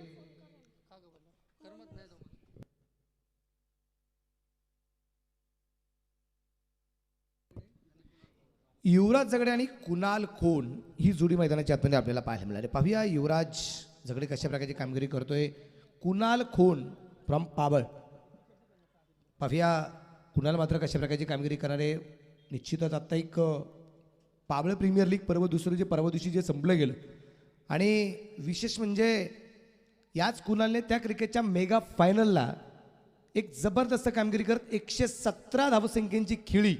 युवराज झगडे आणि कुणाल खोन ही जोडी मैदानाच्या आतमध्ये आपल्याला पाहायला मिळाली. पाहूया युवराज झगडे कशा प्रकारची कामगिरी करतोय. कुणाल खोन फ्रॉम पाबळ पाहूया कुणाल मात्र कशा प्रकारची कामगिरी करणारे निश्चितच आत्ता एक पाबळ प्रीमियर लीग पर्व दुसरं जे परवा दिवशी जे संपलं गेलं आणि विशेष म्हणजे याच कुणालने त्या क्रिकेटच्या मेगा फायनलला एक जबरदस्त कामगिरी करत 117 धावसंख्येची खेळी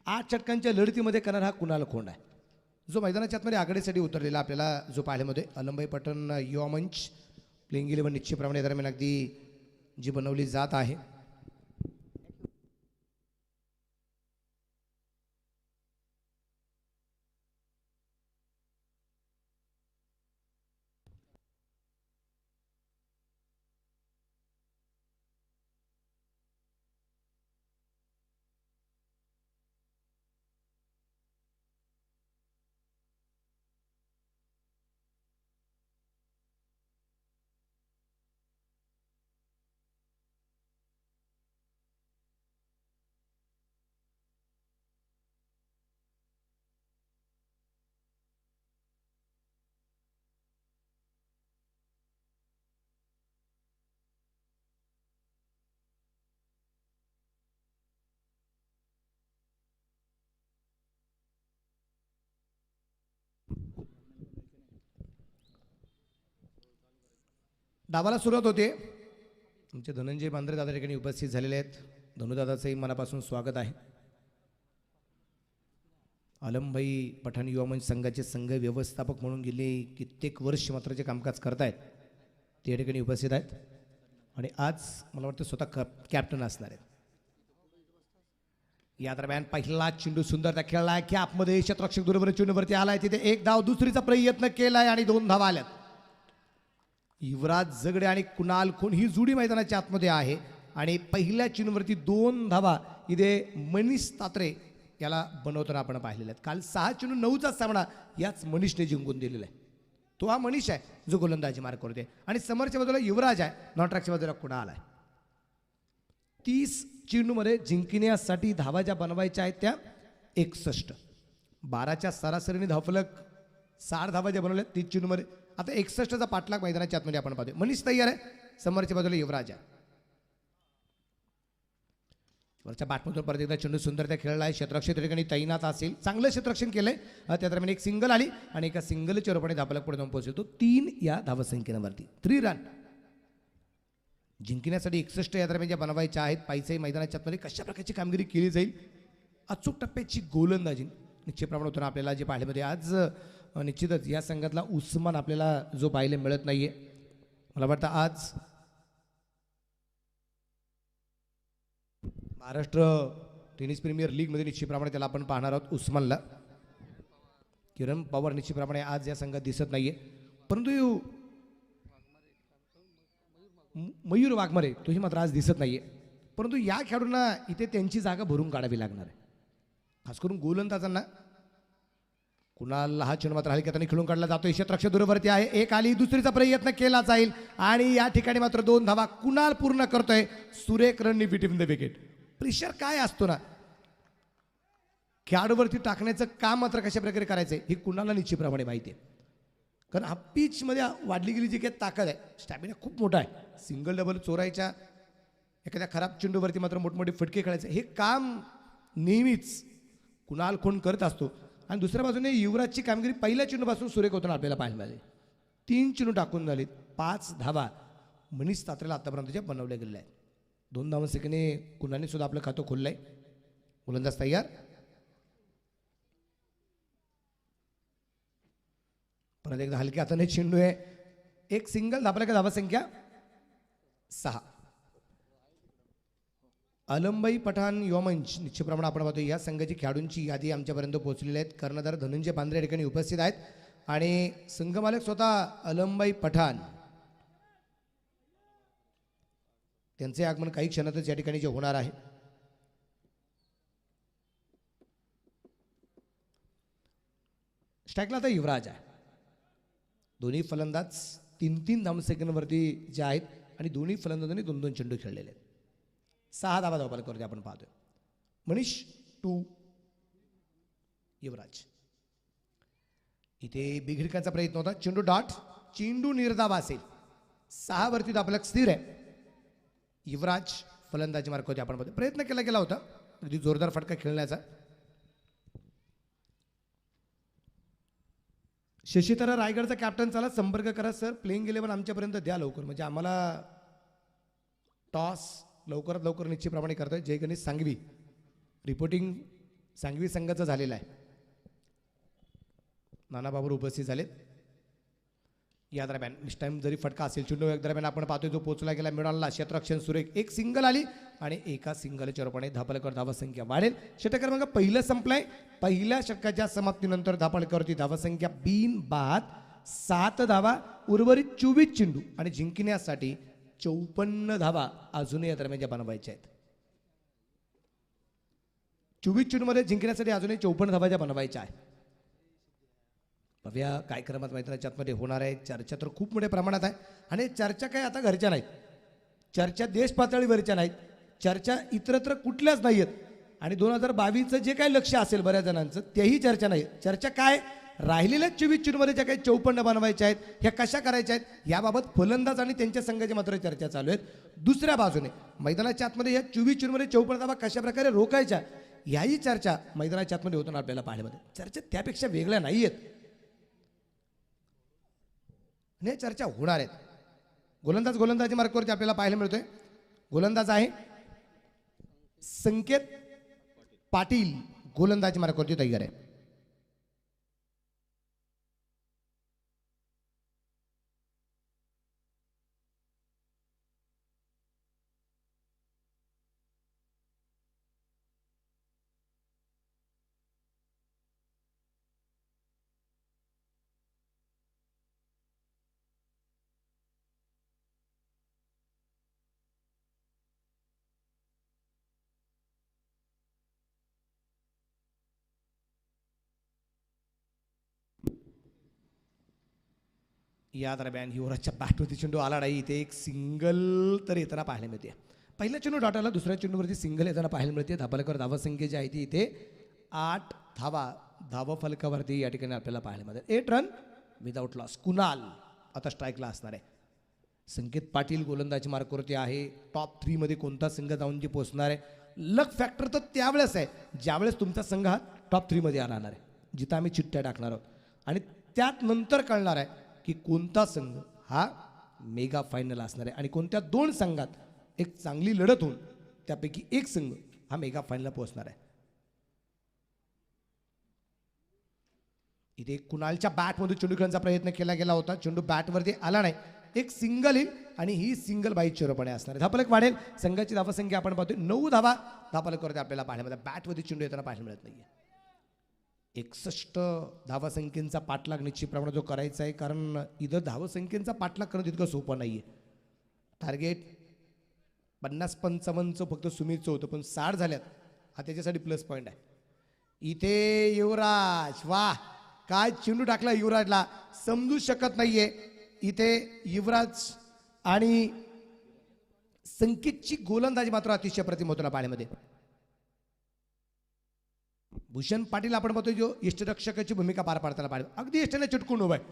8 षटकांच्या लढतीमध्ये करणार हा कुणाल खोंड आहे, जो मैदानाच्या आतमध्ये आघाडीसाठी उतरलेला आपल्याला जो पाहिल्यामध्ये अलंबाई पठाण युवा मंच प्लेइंग 11 निश्चितप्रमाणे दरम्यान अगदी जी बनवली जात आहे. डावाला सुरुवात होते. आमचे धनंजय बांद्रे दादा ठिकाणी उपस्थित झालेले आहेत. धनुदादाचंही मनापासून स्वागत आहे. अलमभाई पठाण युवा मंच संघाचे संघ व्यवस्थापक म्हणून गेले कित्येक वर्ष मात्र जे कामकाज करतायत ते या ठिकाणी उपस्थित आहेत आणि आज मला वाटतं स्वतः कॅप्टन असणार आहेत. या दरम्यान पहिला चेंडू सुंदर त्या खेळलाय की आतमध्ये क्षेत्ररक्षक दूरवर चेंडूवरती आलाय, तिथे एक धाव दुसरीचा प्रयत्न केलाय आणि 2 धावा आल्यात. युवराज जगडे आणि कुणाल खोंड ही जोडी मैदानाच्या आतमध्ये आहे आणि पहिल्या चेंडूवरती 2 धावा इथे मनीष तात्रे याला बनवताना आपण पाहिलेले आहेत. काल 6 चेंडू 9चा सामना याच मनीषने जिंकून दिलेला आहे. तो हा मनीष आहे जो गोलंदाजी मार्क करते आणि समोरच्या बाजूला युवराज आहे, नॉनट्रॅकच्या बाजूला कुणाल आहे. 30 चेंडूमध्ये जिंकण्यासाठी धावा ज्या बनवायच्या आहेत त्या 61. 12च्या सरासरीने धावफलक 60 धावा ज्या बनवल्या 30 चेंडूमध्ये. आता 61चा पाठलाग मैदानाच्या आतमध्ये आपण पाहतोय. मनीष तयार आहे, समोरच्या बाजूला युवराज आहे. वरच्या बॅटमधून परत एकदा चेंडू सुंदर त्या खेळला आहे. क्षेत्ररक्षक ठिकाणी तैनात असेल, चांगलं क्षेत्ररक्षण केलंय. त्या दरम्यान एक सिंगल आली आणि एका सिंगलच्या रूपाने धावफलक पुढे जाऊन पोहोचतो 3 या धावसंख्येवरती 3 रन. जिंकण्यासाठी 61 या दरम्यान ज्या बनवायच्या आहेत पायचाही मैदानाच्या आतमध्ये कशा प्रकारची कामगिरी केली जाईल. अचूक टप्प्याची गोलंदाजी निश्चितप्रमाणे होतं आपल्याला जे पाहिल्यामध्ये आज निश्चितच या संघातला उस्मान आपल्याला जो पाहायला मिळत नाहीये. मला वाटतं आज महाराष्ट्र टेनिस प्रीमियर लीगमध्ये निश्चितप्रमाणे त्याला आपण पाहणार आहोत उस्मानला. किरण पवार निश्चितप्रमाणे आज या संघात दिसत नाहीये, परंतु मयूर वाघमारे तोही मात्र आज दिसत नाहीये. परंतु या खेळाडूंना इथे त्यांची जागा भरून काढावी लागणार आहे, खास करून गोलंदाजांना. कुणाल हा चेंडू मात्र हलक्या हाताने खेळून काढला जातोय. क्षेत्ररक्षक दूरवरती आहे, एक आली, दुसरीचा प्रयत्न केला जाईल आणि या ठिकाणी मात्र 2 धावा कुणाल पूर्ण करतोय. सुरेख रननी बिटवीन द विकेट. प्रेशर काय असतो ना खेळाडूवरती टाकण्याचं काम मात्र कशा प्रकारे करायचंय हे कुणाला निश्चितप्रमाणे माहिती आहे. कारण हा पिच मध्ये वाढली गेली जी काही ताकद आहे, स्टॅमिना खूप मोठा आहे. सिंगल डबल चोरायच्या, एखाद्या खराब चेंडूवरती मात्र मोठमोठे फटके खेळायचे हे काम नेहमीच कुणाल खोंड करत असतो. आणि दुसऱ्या बाजूने युवराजची कामगिरी पहिल्या चेंडूपासून सुरेख होताना आपल्याला पाहायला मिळाली. 3 चेंडू टाकून झालीत, 5 धावा मनीष तात्रेला आतापर्यंतच्या बनवल्या गेलेल्या आहेत. 2 धावांसंख्येने कुणालने सुद्धा आपलं खातं खोललंय. गोलंदाज तयार. परत एकदा हलक्या हाताने चेंडू आहे, एक सिंगल धापल्या का धावासंख्या 6. अलमबाई पठाण युवा मंच निश्चितप्रमाणे आपण पाहतो या संघाची खेळाडूंची यादी आमच्यापर्यंत पोहोचलेली आहेत. कर्णधार धनंजय बांद्रे या ठिकाणी उपस्थित आहेत आणि संघमालक स्वतः अलमबाई पठाण त्यांचे आगमन काही क्षणातच या ठिकाणी जे होणार आहे. स्ट्राईकला आता युवराज आहे. दोन्ही फलंदाज 3-3 धावसंख्येवरती जे आहेत आणि दोन्ही फलंदाजांनी 2-2 चेंडू खेळलेले आहेत. 6 धावा धावफलकावरती आपण पाहतोय. मनीष 2 युवराज. इथे बिघडण्याचा प्रयत्न होता, चेंडू डॉट, चेंडू निर्धाव असेल. 6 वरती धावफलक स्थिर आहे. युवराज फलंदाजी मार्क होती आपण प्रयत्न केला गेला होता अगदी जोरदार फटका खेळण्याचा. शशीधर रायगडचा कॅप्टन चला संपर्क करा सर, प्लेइंग 11 आमच्यापर्यंत द्या लवकर, म्हणजे आम्हाला टॉस लवकरात लवकर निश्चितप्रमाणे करतोय. जय गणेश सांगवी रिपोर्टिंग सांगवी संघाचं झालेलं आहे. नाना बाबर उपस्थित झालेत. या दरम्यान मिस टाइम जरी फटका असेल चेंडू एक दरम्यान आपण पाहतोय जो पोचला गेला मिळाला क्षेत्ररक्षण सुरेख, एक सिंगल आली आणि एका सिंगल चेरपणे धापलकर धावसंख्या वाढेल. षटक क्रमांक पहिलं संपलंय. पहिल्या षटकाच्या समाप्तीनंतर धापलकरची धावसंख्या बिन बाद 7 धावा, उर्वरित 24 चेंडू आणि जिंकण्यासाठी 54 धावा अजूनही या दरम्यान बनवायच्या आहेत. 24 चेंडूमध्ये जिंकण्यासाठी अजूनही 54 धावा ज्या बनवायच्या आहेत. बघूया काय क्रमात मैदानाच्या आतमध्ये होणार आहे. चर्चा तर खूप मोठ्या प्रमाणात आहे आणि चर्चा काय आता घरच्या नाहीत, चर्चा देश पातळीवरच्या नाहीत, चर्चा इतरत्र कुठल्याच नाही आहेत. आणि 2022चं जे काही लक्ष असेल बऱ्याच जणांचं तेही चर्चा नाही. चर्चा काय राहिलेल्या 24 चेंडूमध्ये ज्या काही 54 बनवायच्या आहेत ह्या कशा करायच्या आहेत याबाबत फलंदाज आणि त्यांच्या संघाची मात्र चर्चा चालू आहेत. दुसऱ्या बाजूने मैदानाच्या आतमध्ये या 24 चेंडूमध्ये 54 धावा कशा प्रकारे रोखायच्या याही चर्चा मैदानाच्या आतमध्ये होताना आपल्याला पाहायला. चर्चा त्यापेक्षा वेगळ्या नाही आहेत, चर्चा होणार आहेत. गोलंदाजी मार्कवरती आपल्याला पाहायला मिळतोय. गोलंदाज आहे संकेत पाटील, गोलंदाजी मार्कवरती तयार आहे. या दरम्यान युवराजच्या बॅटवरती चेंडू आला नाही. इथे एक सिंगल तर येताना पाहायला मिळते. पहिला चेंडू डॉटाला, दुसऱ्या चेंडूवरती सिंगल येताना पाहायला मिळते. धापलकर धावसंख्या जी आहे ती इथे 8 धावा धाव फलकावरती या ठिकाणी आपल्याला पाहायला मिळतात. 8 रन विदाऊट लॉस. कुणाल आता स्ट्राईकला असणार आहे. संकेत पाटील गोलंदाजी मार्कवरती आहे. टॉप 3 मध्ये कोणता संघ जाऊन जी पोहोचणार आहे. लक फॅक्टर तर त्यावेळेस आहे ज्यावेळेस तुमचा संघ हा टॉप 3 मध्ये राहणार आहे, जिथं आम्ही चिठ्ठ्या टाकणार आहोत आणि त्यात नंतर कळणार आहे की कोणता संघ हा मेगा फायनल असणार आहे आणि कोणत्या 2 संघात एक चांगली लढत होऊन त्यापैकी एक संघ हा मेगा फायनलला पोहोचणार आहे. इथे कुणालच्या बॅटमधून चेंडू खेळण्याचा प्रयत्न केला गेला होता. चेंडू बॅटवरती आला नाही. एक सिंगल येईल आणि ही सिंगल बाई चिरपणे असणार आहे. धापलक वाढेल. संघाची धावसंख्या आपण पाहतोय 9 धावा धापलकवरती आपल्याला पाहायला मिळतात. बॅटवरती चेंडू येताना पाहायला मिळत नाहीये. 61 धावसंख्येचा पाठलाग निश्चितप्रमाणे जो करायचा आहे, कारण इथं धावसंख्येचा पाठलाग करणं तितकं सोपं नाहीये. टार्गेट 50-55चं फक्त सुमितचं होतं पण 60 झाल्यात, हा त्याच्यासाठी प्लस पॉईंट आहे. इथे युवराज, वाह काय चेंडू टाकला युवराजला, समजू शकत नाहीये. इथे युवराज आणि संकेतची गोलंदाजी मात्र अतिशय प्रतिम होतो ना पाण्यामध्ये. भूषण पाटील आपण बघतोय जो यष्टरक्षकाची भूमिका पार पाडताना पाहिजे. अगदी यष्टीला चिटकून उभा आहे.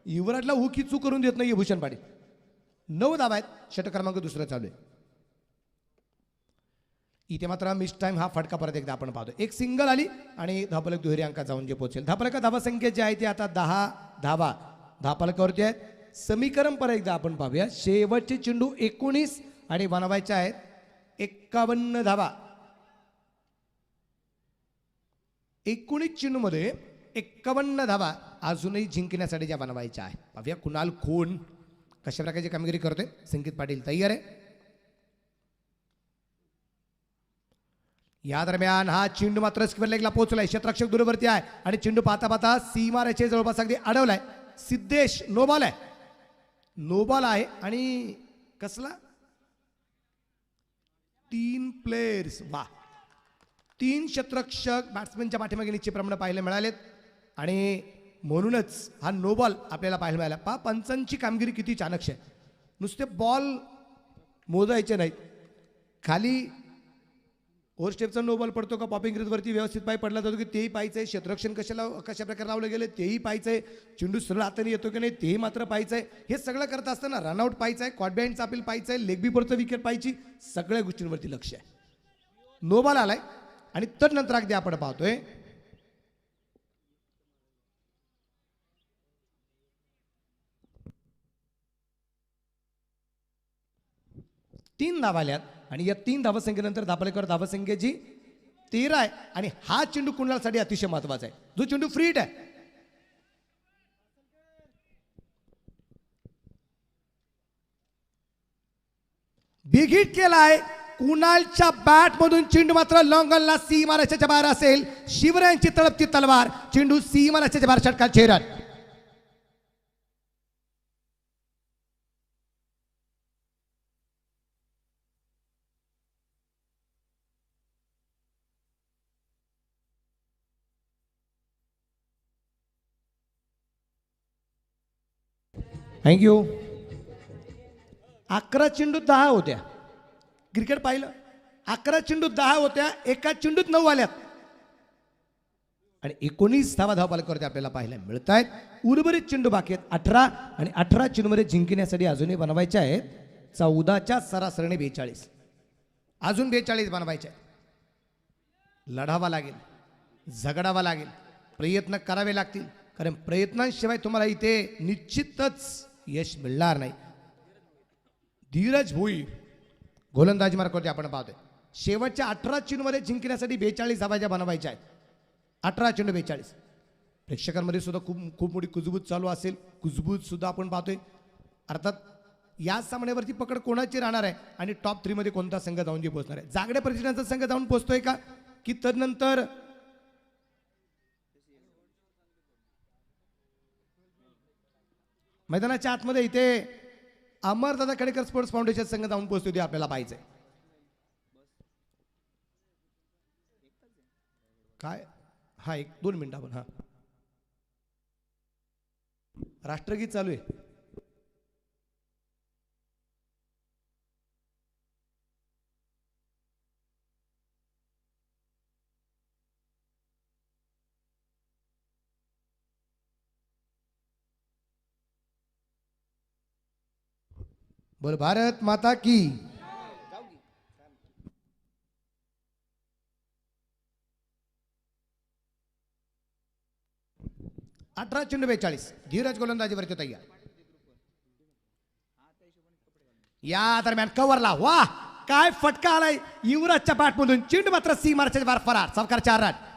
युवराजला हुकी चूक करून देत नाहीये भूषण पाटील. 9 धावा आहेत. षटक क्रमांक 2 चालू आहे. इथे मात्र मिस टाइम हा फटका परत एकदा आपण पाहतो. एक सिंगल आली आणि धापलक दुहेरी अंकात जाऊन जे पोहोचेल. धापलक धावा संख्या जी आहे ती आता 10 धावा धापलकावरती आहेत. समीकरण परत एकदा आपण पाहूया. शेवटचे चेंडू 19 आणि बनवायचे आहेत 51 धावा. 19 चेंडूमध्ये 51 धावा अजूनही जिंकण्यासाठी ज्या बनवायच्या आहेत. पाहूया कुणाल खोन कशा प्रकारची कामगिरी करतोय. संकेत पाटील तयार आहे. या दरम्यान हा चेंडू मात्र स्क्वेअर लेगला पोहोचलाय. क्षेत्ररक्षक दूरवरती आहे आणि चेंडू पाहता पाहता सीमा रेषे जवळपास अगदी अडवलाय. सिद्धेश नो बॉल आहे. नो बॉल आहे आणि कसला 3 प्लेयर्स. वा 3 क्षेत्ररक्षक बॅट्समॅनच्या पाठीमागे निश्चितप्रमाणे पाहायला मिळालेत आणि म्हणूनच हा नो बॉल आपल्याला पाहायला मिळाला. पहा पंचांची कामगिरी किती चाणक्य आहे. नुसते बॉल मोजायचे नाहीत, खाली ओव्हर स्टेपचा नो बॉल पडतो का, पॉपिंग वरती व्यवस्थित पाय पडला जातो की तेही पाहायचंय, क्षेत्ररक्षण कशा प्रकारे लावलं गेलं तेही पाहायचंय, चेंडू सरळ हाताने येतो की नाही तेही मात्र पाहायचंय. हे सगळं करत असताना रनआउट पाहायचंय, कॉट बिहाइंडचा अपील पाहायचंय, लेग बिफोरचं विकेट पाहायची, सगळ्या गोष्टींवरती लक्ष आहे. नो बॉल आलाय आणि तदनंतर अगदी आपण पाहतोय तीन धावा आल्यात आणि या 3 धावसंख्येनंतर दापलेकर धावसंख्येची 13 आहे आणि हा चेंडू कुणालसाठी अतिशय महत्वाचा आहे, जो चेंडू फ्री हिट आहे. बिग हिट केलाय कुणालच्या बॅट मधून, चेंडू मात्र लॉंगनला सीमा रेषेच्या बाहेर असेल. शिवरायांची तळपती तलवार, चेंडू सीमा रेषेच्या बाहेर षटकार चेहऱ्यात. थँक्यू. 11 चेंडू 10 होत्या. क्रिकेट पाहिलं, 11 चेंडू 10 होत्या, एका चेंडूत 9 आल्यात आणि 19 धावा धावपालकवरती आपल्याला पाहायला मिळत आहेत. उर्वरित चेंडू बाकी आहेत 18 आणि 18 चेंडूमध्ये जिंकण्यासाठी अजूनही बनवायचे आहेत 14च्या सरासरीने 42. अजून 42 बनवायचे आहेत. लढावा लागेल, झगडावा लागेल, प्रयत्न करावे लागतील, कारण प्रयत्नांशिवाय तुम्हाला इथे निश्चितच यश मिळणार नाही. धीरज भोई गोलंदाजी मार्गावरती आपण पाहतोय. शेवटच्या 18 चेंडूमध्ये जिंकण्यासाठी 42 धावा ज्या बनवायच्या आहेत. 18 चेंडू 42. प्रेक्षकांमध्ये सुद्धा खूप मोठी कुजबूज चालू असेल, कुजबूज सुद्धा आपण पाहतोय. अर्थात या सामन्यावरती पकड कोणाची राहणार आहे आणि टॉप 3 मध्ये कोणता संघ जाऊन जे पोहोचणार आहे. जागड्या प्रतिष्ठानचा संघ जाऊन पोहोचतोय का, की तदनंतर मैदानाच्या आतमध्ये इथे अमरदादा कडेकर स्पोर्ट्स फाउंडेशन संघ जाऊन पोहोचतो ते आपल्याला पाहिजे. काय हा 1-2 मिनिट आपण हा राष्ट्रगीत चालू आहे. बोल भारत माता की. अठरा चेंडू 42. धीरज गोलंदाजीवरती तयार. या दरम्यान कव्हरला वा काय फटका आलाय युवराजच्या बॅट मधून. चेंडू मात्र सीमारच्या बाहेर फरार. चौकार 4 रन.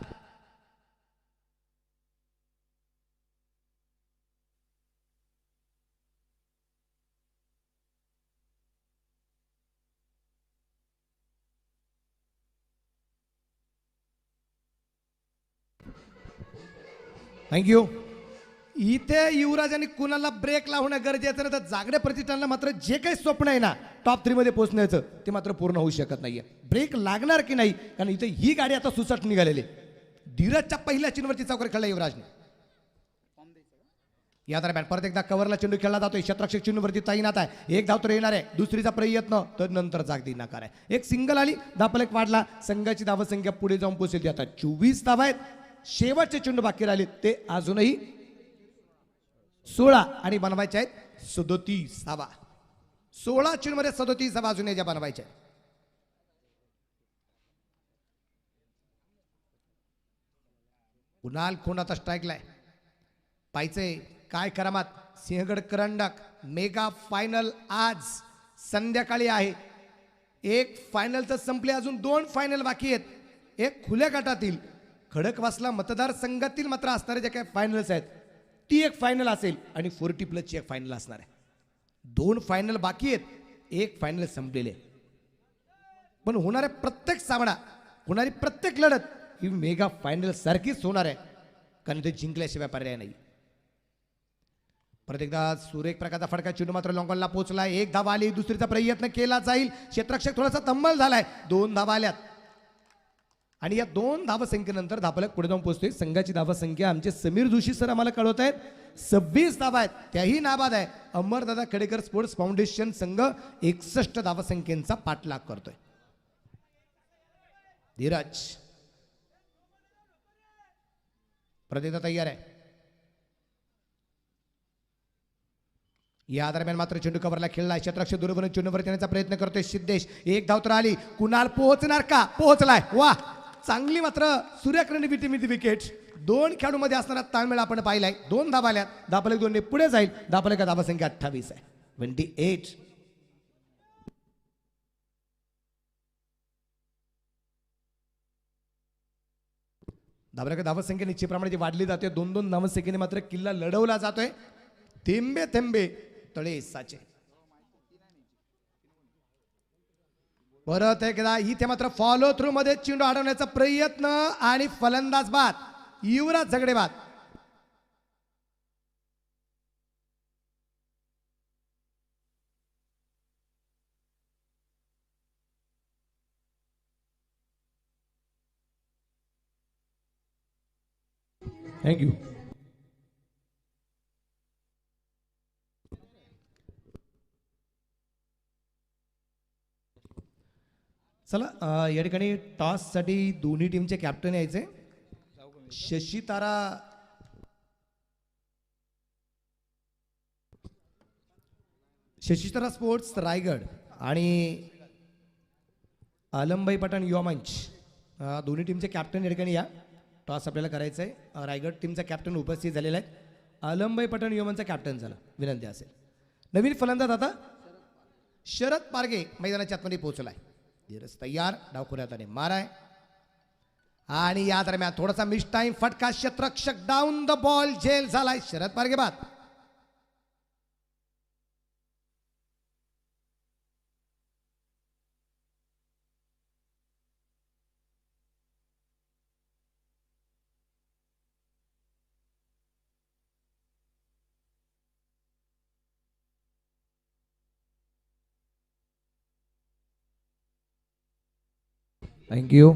थँक्यू. इथे युवराजांनी कुणाला ब्रेक लावणं गरजेचं नाही, तर जागड्या प्रतिष्ठानला मात्र जे काही स्वप्न आहे ना टॉप 3 मध्ये पोहोचण्याचं ते मात्र पूर्ण होऊ शकत नाहीये. ब्रेक लागणार की नाही, कारण इथे ही गाडी आता सुसट निघालेली. धीरजच्या पहिल्या चेंडूवरती चौकार खेळला युवराजने. या दरम्यान परत एकदा कव्हरला चेंडू खेळला जातोय. क्षेत्ररक्षक चेंडूवरती तैनात आहे. एक धाव तर येणार आहे, दुसरीचा प्रयत्न तर नंतर जागदी नकार आहे. एक सिंगल आली, धापलक वाढला, संघाची धावसंख्या पुढे जाऊन पोहोचली. आता 24 धावा आहेत. शेवटचे चेंडू बाकी राहिले ते अजूनही 16 आणि बनवायचे आहेत 37 धावा. 16 चेंडूमध्ये 37 धावा अजूनही ज्या बनवायच्या आहेत. कुणाल कोणाचा स्ट्राईकलाय पाहिजे काय करामात. सिंहगड करंडक मेगा फायनल आज संध्याकाळी आहे. एक फायनल तर संपले, अजून 2 फायनल बाकी आहेत. एक खुल्या गटातील खडकवासला मतदारसंघातील मात्र असणारे जे काही फायनल्स आहेत ती एक फायनल असेल आणि 40+ एक फायनल असणार आहे. 2 फायनल बाकी आहेत, एक फायनल संपलेले. पण होणाऱ्या प्रत्येक सामना, होणारी प्रत्येक लढत ही मेगा फायनल सारखीच होणार आहे, कारण ते जिंकल्याशिवाय पर्याय नाही. परत एकदा सुरेख प्रकारचा फटका चेंडू मात्र लॉंगॉनला पोहोचलाय. एक धावा आली, दुसरीचा प्रयत्न केला जाईल. क्षेत्ररक्षक थोडासा तंबल झालाय. 2 धावा आल्यात आणि या 2 धावसंख्येनंतर धापलक पुढे जाऊन पोहोचतोय. संघाची धावसंख्या आमचे समीर जोशी सर आम्हाला कळवत आहेत 26 धावा आहेत, त्याही नाबाद आहे. अमरदादा कडेकर स्पोर्ट्स फाउंडेशन संघ 61 धावसंख्येचा पाठलाग करतोय. धीरज प्रतीता तयार आहे. या दरम्यान मात्र चेंडू कव्हरला खेळला. क्षेत्ररक्षक दूरवरून चेंडूवर येण्याचा प्रयत्न करतोय सिद्धेश. एक धाव तर आली. कुणाल पोहोचणार का? पोहोचलाय. वा, चांगली मात्र सूर्यकिरणी विटीमिती विकेट. दोन खेळाडूंमध्ये असणारा ताळमेळ आपण पाहिलाय. 2 धावा आल्यात. धापलक 2 ने पुढे जाईल. धापलक धावा संख्या 28 आहे. 28. धाबलक धावा संख्या निश्चितप्रमाणे जी वाढली जाते. 2-2 धावसंख्येने मात्र किल्ला लढवला जातोय. थेंबे थेंबे तळे साचे. परत एकदा इथे मात्र फॉलो थ्रू मध्ये चेंडू अडवण्याचा प्रयत्न आणि फलंदाज बाद. युवराज झगडे बाद. थँक्यू. चला या ठिकाणी टॉससाठी दोन्ही टीमचे कॅप्टन यायचे. शशी तारा स्पोर्ट्स रायगड आणि आलमबाई पठाण युवा मंच दोन्ही टीमचे कॅप्टन या ठिकाणी या. टॉस आपल्याला करायचं आहे. रायगड टीमचा कॅप्टन उपस्थित झालेला आहे. आलमबाई पठाण युवा मंचचा कॅप्टन झाला. विनंती असेल. नवीन फलंदाज आता शरद पारगे मैदानाच्या आतमध्ये पोहोचलाय. धीरज तयार. डावखुऱ्यात आणि माराय. आणि या दरम्यान थोडासा मिस टाइम फटका. क्षेत्ररक्षक डाऊन द बॉल झेल झालाय. शरद पारगे बाद. थँक्यू.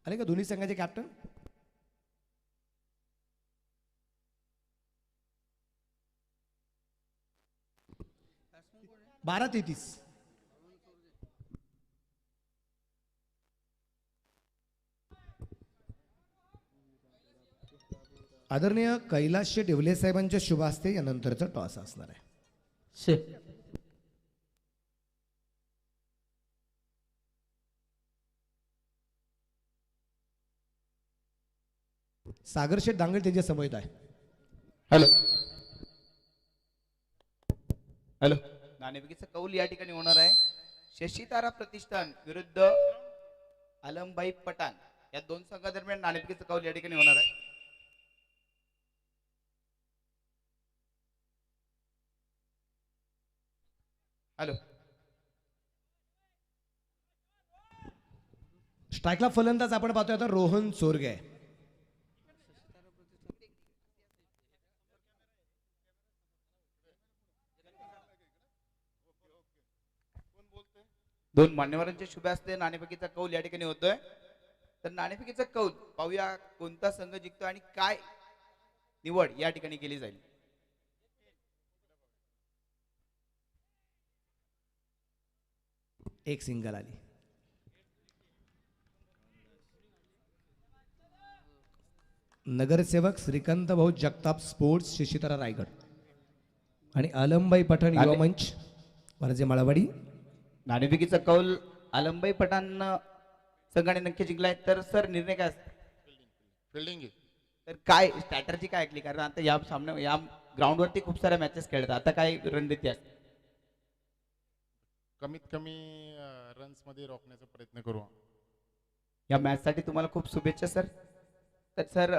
आले का दोन्ही संघाचे कॅप्टन? बारा 33. आदरणीय कैलास डेवले साहेबांच्या शुभ हस्ते यानंतरचा टॉस असणार आहे. सागर शेठ डांगळे त्यांच्या समवेत आहे. Hello hello. नाणेफेकीचा कौल या ठिकाणी होणार आहे. शशी तारा प्रतिष्ठान विरुद्ध आलमबाई पठाण या दोन संघादरम्यान नाणेफेकीचा कौल या ठिकाणी होणार आहे. हॅलो. स्ट्राईकला फलंदाज आपण पाहतोय आता रोहन चोरगे. दोन मान्यवरांच्या शुभ हस्ते नाणेफेकीचा कौल या ठिकाणी होतोय. तर नाणेफेकीचा कौल पाहूया कोणता संघ जिंकतो आणि काय निवड या ठिकाणी केली जाईल. एक सिंगल आली. नगरसेवक श्रीकांत भाऊ जगताप स्पोर्ट्स शशीतारा रायगड आणि आलमबाई पठाण युवा मंच वरजे माळावाडी. नाणेफेकीचा कौल आलमबाई पठाण संघाने नक्की जिंकलाय. तर सर निर्णय काय असतो? फिल्डिंग. तर काय स्ट्रॅटर्जी काय ऐकली? कारण आता या सामने या ग्राउंडवरती खूप साऱ्या मॅचेस खेळतात. आता काय रणनीती असते? कमीत कमी रन्स मध्ये रोखण्याचा प्रयत्न करू. या मॅच साठी तुम्हाला खूप शुभेच्छा सर. तर सर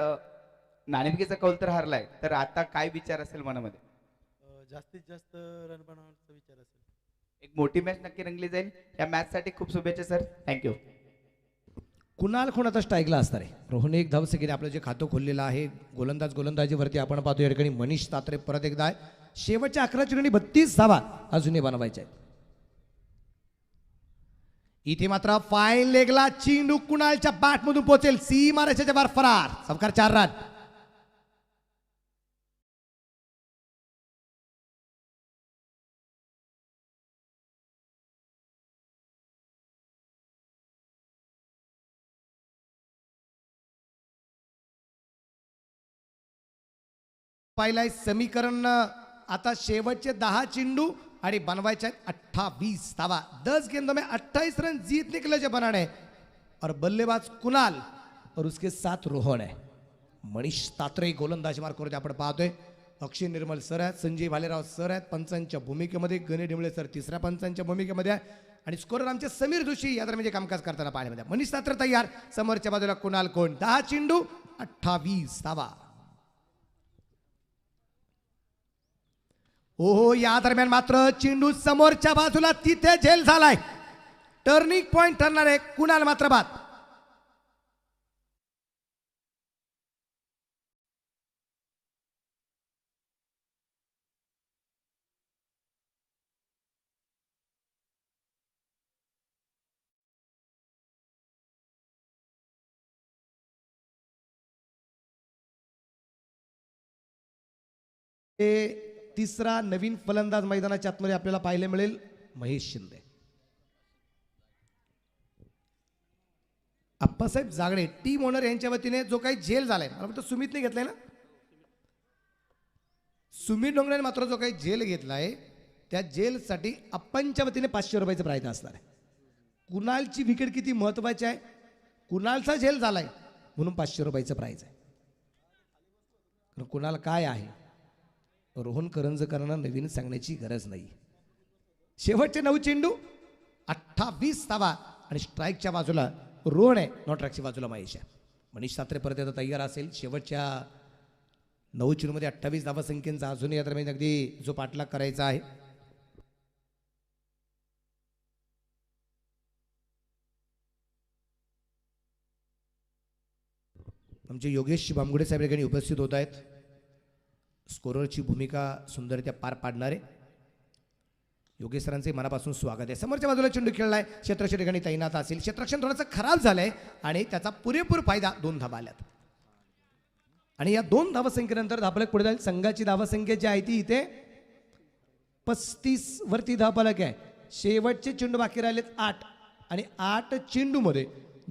नाणेफेकीचा कौल तर हरलाय. तर आता काय विचार असेल मनामध्ये? जास्तीत जास्त रन बनवण्याचा विचार असेल. एक मोठी मॅच नक्की रंगली जाईल. या मॅच साठी खूप शुभेच्छा सर. थँक्यू. कुणाल कोण आता स्ट्राईकला असणार आहे. रोहन एक धाव सेकंद आपलं जे खातं खोललेलं आहे. गोलंदाजीवरती आपण पाहतो या ठिकाणी मनीष तात्रे परत एकदा आहे. शेवटच्या 11 चेंडूंनी 32 धावा अजूनही बनवायच्या आहेत. इथे मात्र फाईन लेगला चेंडू कुणालच्या बॅटमधून पोहोचेल, सीमा रेषेच्या बाहेर फरार, चौकार 4 रन. पाहिलाय समीकरण. आता शेवटचे 10 चेंडू आणि बनवायचे आहेत 28 धावा. 10 गेंदों में 28 रन जीतने के लिए जो बनाने हैं. और बल्लेबाज कुणाल और उसके साथ रोहन है. मनीष तात्रे गोलंदाज मार्ग करते आपण पाहतोय. अक्षय निर्मल सर आहेत, संजय भालेराव सर आहेत पंचांच्या भूमिकेमध्ये, गणे डिमळे सर तिसऱ्या पंचांच्या भूमिकेमध्ये आहे आणि स्कोरर आमचे समीर जोशी या दरम्यान कामकाज करताना पाहण्यामध्ये. मनीष तात्रे तयार, समोरच्या बाजूला कुणाल कोण. 10 चेंडू 28 धावा. ओहो, या दरम्यान मात्र चेंडू समोरच्या बाजूला, तिथे झेल झालाय. टर्निंग पॉइंट ठरणार आहे. कुणाल मात्र बाद. तिसरा नवीन फलंदाज मैदानाच्या आतमध्ये आपल्याला पाहायला मिळेल, महेश शिंदे. अप्पासाहेब जागडे टीम ओनर यांच्या वतीने जो काही झेल झालाय, मला वाटतं सुमितने घेतलाय ना, सुमित डोंगरेने मात्र जो काही झेल घेतलाय त्या जेलसाठी अप्पांच्या वतीने 500 रुपयाचं प्राइज असणार आहे. कुणालची विकेट किती महत्वाची आहे, कुणालचा झेल झालाय म्हणून 500 रुपयाचं प्राइज आहे. कुणाल काय आहे, रोहन करंजकरांना नवीन सांगण्याची गरज नाही. शेवटचे 9 चेंडू 28 धावा आणि स्ट्राईकच्या बाजूला रोहन आहे, नॉट ट्रॅकच्या बाजूला महेश आहे. मनीष तात्रे परत आता तयार असेल. शेवटच्या 9 चेंडूमध्ये 28 धावा संख्येचा अजूनही या दरम्यान अगदी जो पाठलाग करायचा आहे. आमचे योगेश बामगुडे साहेब या ठिकाणी उपस्थित होत आहेत. स्कोररची भूमिका सुंदररित्या पार पाडणारे योगेश सरांचे मनापासून स्वागत आहे. समोरच्या बाजूला चेंडू खेळलाय, क्षेत्ररक्षण ठिकाणी तैनात असेल. क्षेत्ररक्षण थोडंसं खराब झालंय आणि त्याचा पुरेपूर फायदा 2 धावा आल्यात. आणि या 2 धावसंख्येनंतर धापलक पुढे जाईल. संघाची धावसंख्या जी आहे ती इथे 35 वरती धावफलक आहे. शेवटचे चेंडू बाकी राहिलेत 8 आणि 8 चेंडूमध्ये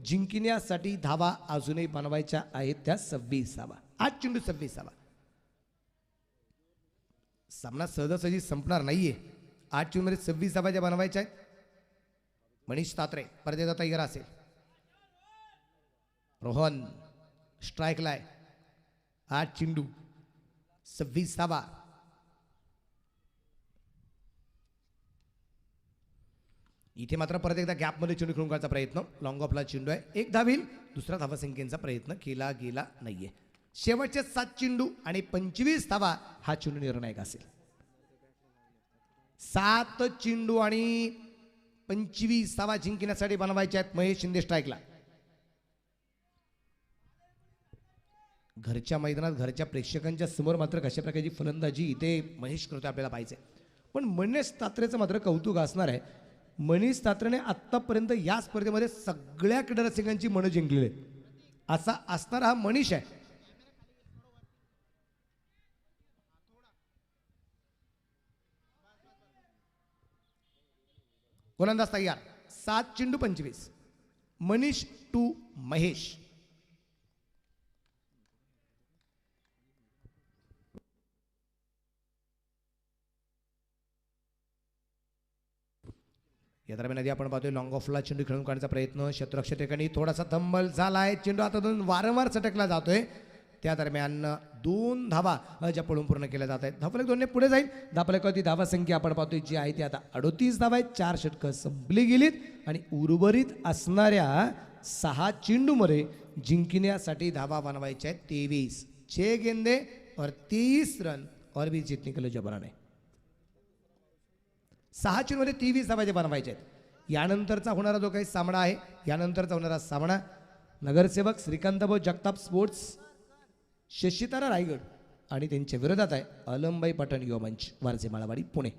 जिंकण्यासाठी धावा अजूनही बनवायच्या आहेत त्या 26 धावा. 8 चेंडू 26 धावा. सामना सहजासहजी संपणार नाहीये. 8 चेंडूमध्ये 26 धावा ज्या बनवायच्या आहेत. मनीष तात्रे परत एकदा तयार असेल. रोहन स्ट्राईकला आहे. 8 चेंडू 26 धावा. इथे मात्र परत एकदा गॅपमध्ये चेंडू खेळून काढायचा प्रयत्न. लॉंग ऑफला चेंडू आहे, 1 धावील. दुसरा धावसंख्येचा प्रयत्न केला गेला नाहीये. शेवटचे 7 चेंडू आणि 25 धावा हा चेंडू निर्णायक असेल. 7 चेंडू आणि 25 धावा जिंकण्यासाठी बनवायचे आहेत महेश शिंदे स्ट्राईकला. घरच्या मैदानात घरच्या प्रेक्षकांच्या समोर मात्र कशा प्रकारची फलंदाजी इथे महेश करतोय आपल्याला पाहिजे. पण मनीष तात्रेचं मात्र कौतुक असणार आहे. मनीष तात्रेने आत्तापर्यंत या स्पर्धेमध्ये सगळ्या क्रीडारसिकांची मनं जिंकलेली आहेत. असा असणारा हा मनीष आहे. गोलंदाज तयार. 7 चेंडू 25. मनीष टू महेश. या दरम्यान आधी आपण पाहतोय लॉंग ऑफला चेंडू खेळून काढण्याचा प्रयत्न. क्षेत्ररक्षक ठिकाणी थोडासा थंबल झालाय. चेंडू हातातून वारंवार सटकला जातोय. त्या दरम्यान 2 धावा ज्या पळून पूर्ण केल्या जात आहेत. धावफलक 2ने पुढे जाईल. धावफलकावरती धावा संख्या आपण पाहतोय जी आहे ती आता 38 धावा आहेत. 4 षटकं संपली गेलीत आणि उर्वरित असणाऱ्या 6 चेंडूमध्ये जिंकण्यासाठी धावा बनवायच्या आहेत 23. 6 गेंदे और 23 रन और भी जीतने के लिए जबरान आहे. 6 चेंडूमध्ये 23 धावा जे बनवायचे आहेत. यानंतरचा होणारा जो काही सामना आहे, यानंतरचा होणारा सामना नगरसेवक श्रीकांतभाऊ जगताप स्पोर्ट्स शशीतारा रायगड आणि त्यांच्या विरोधात आहे अलमबाई पठाण युवा मंच वारजे माळावाडी पुणे.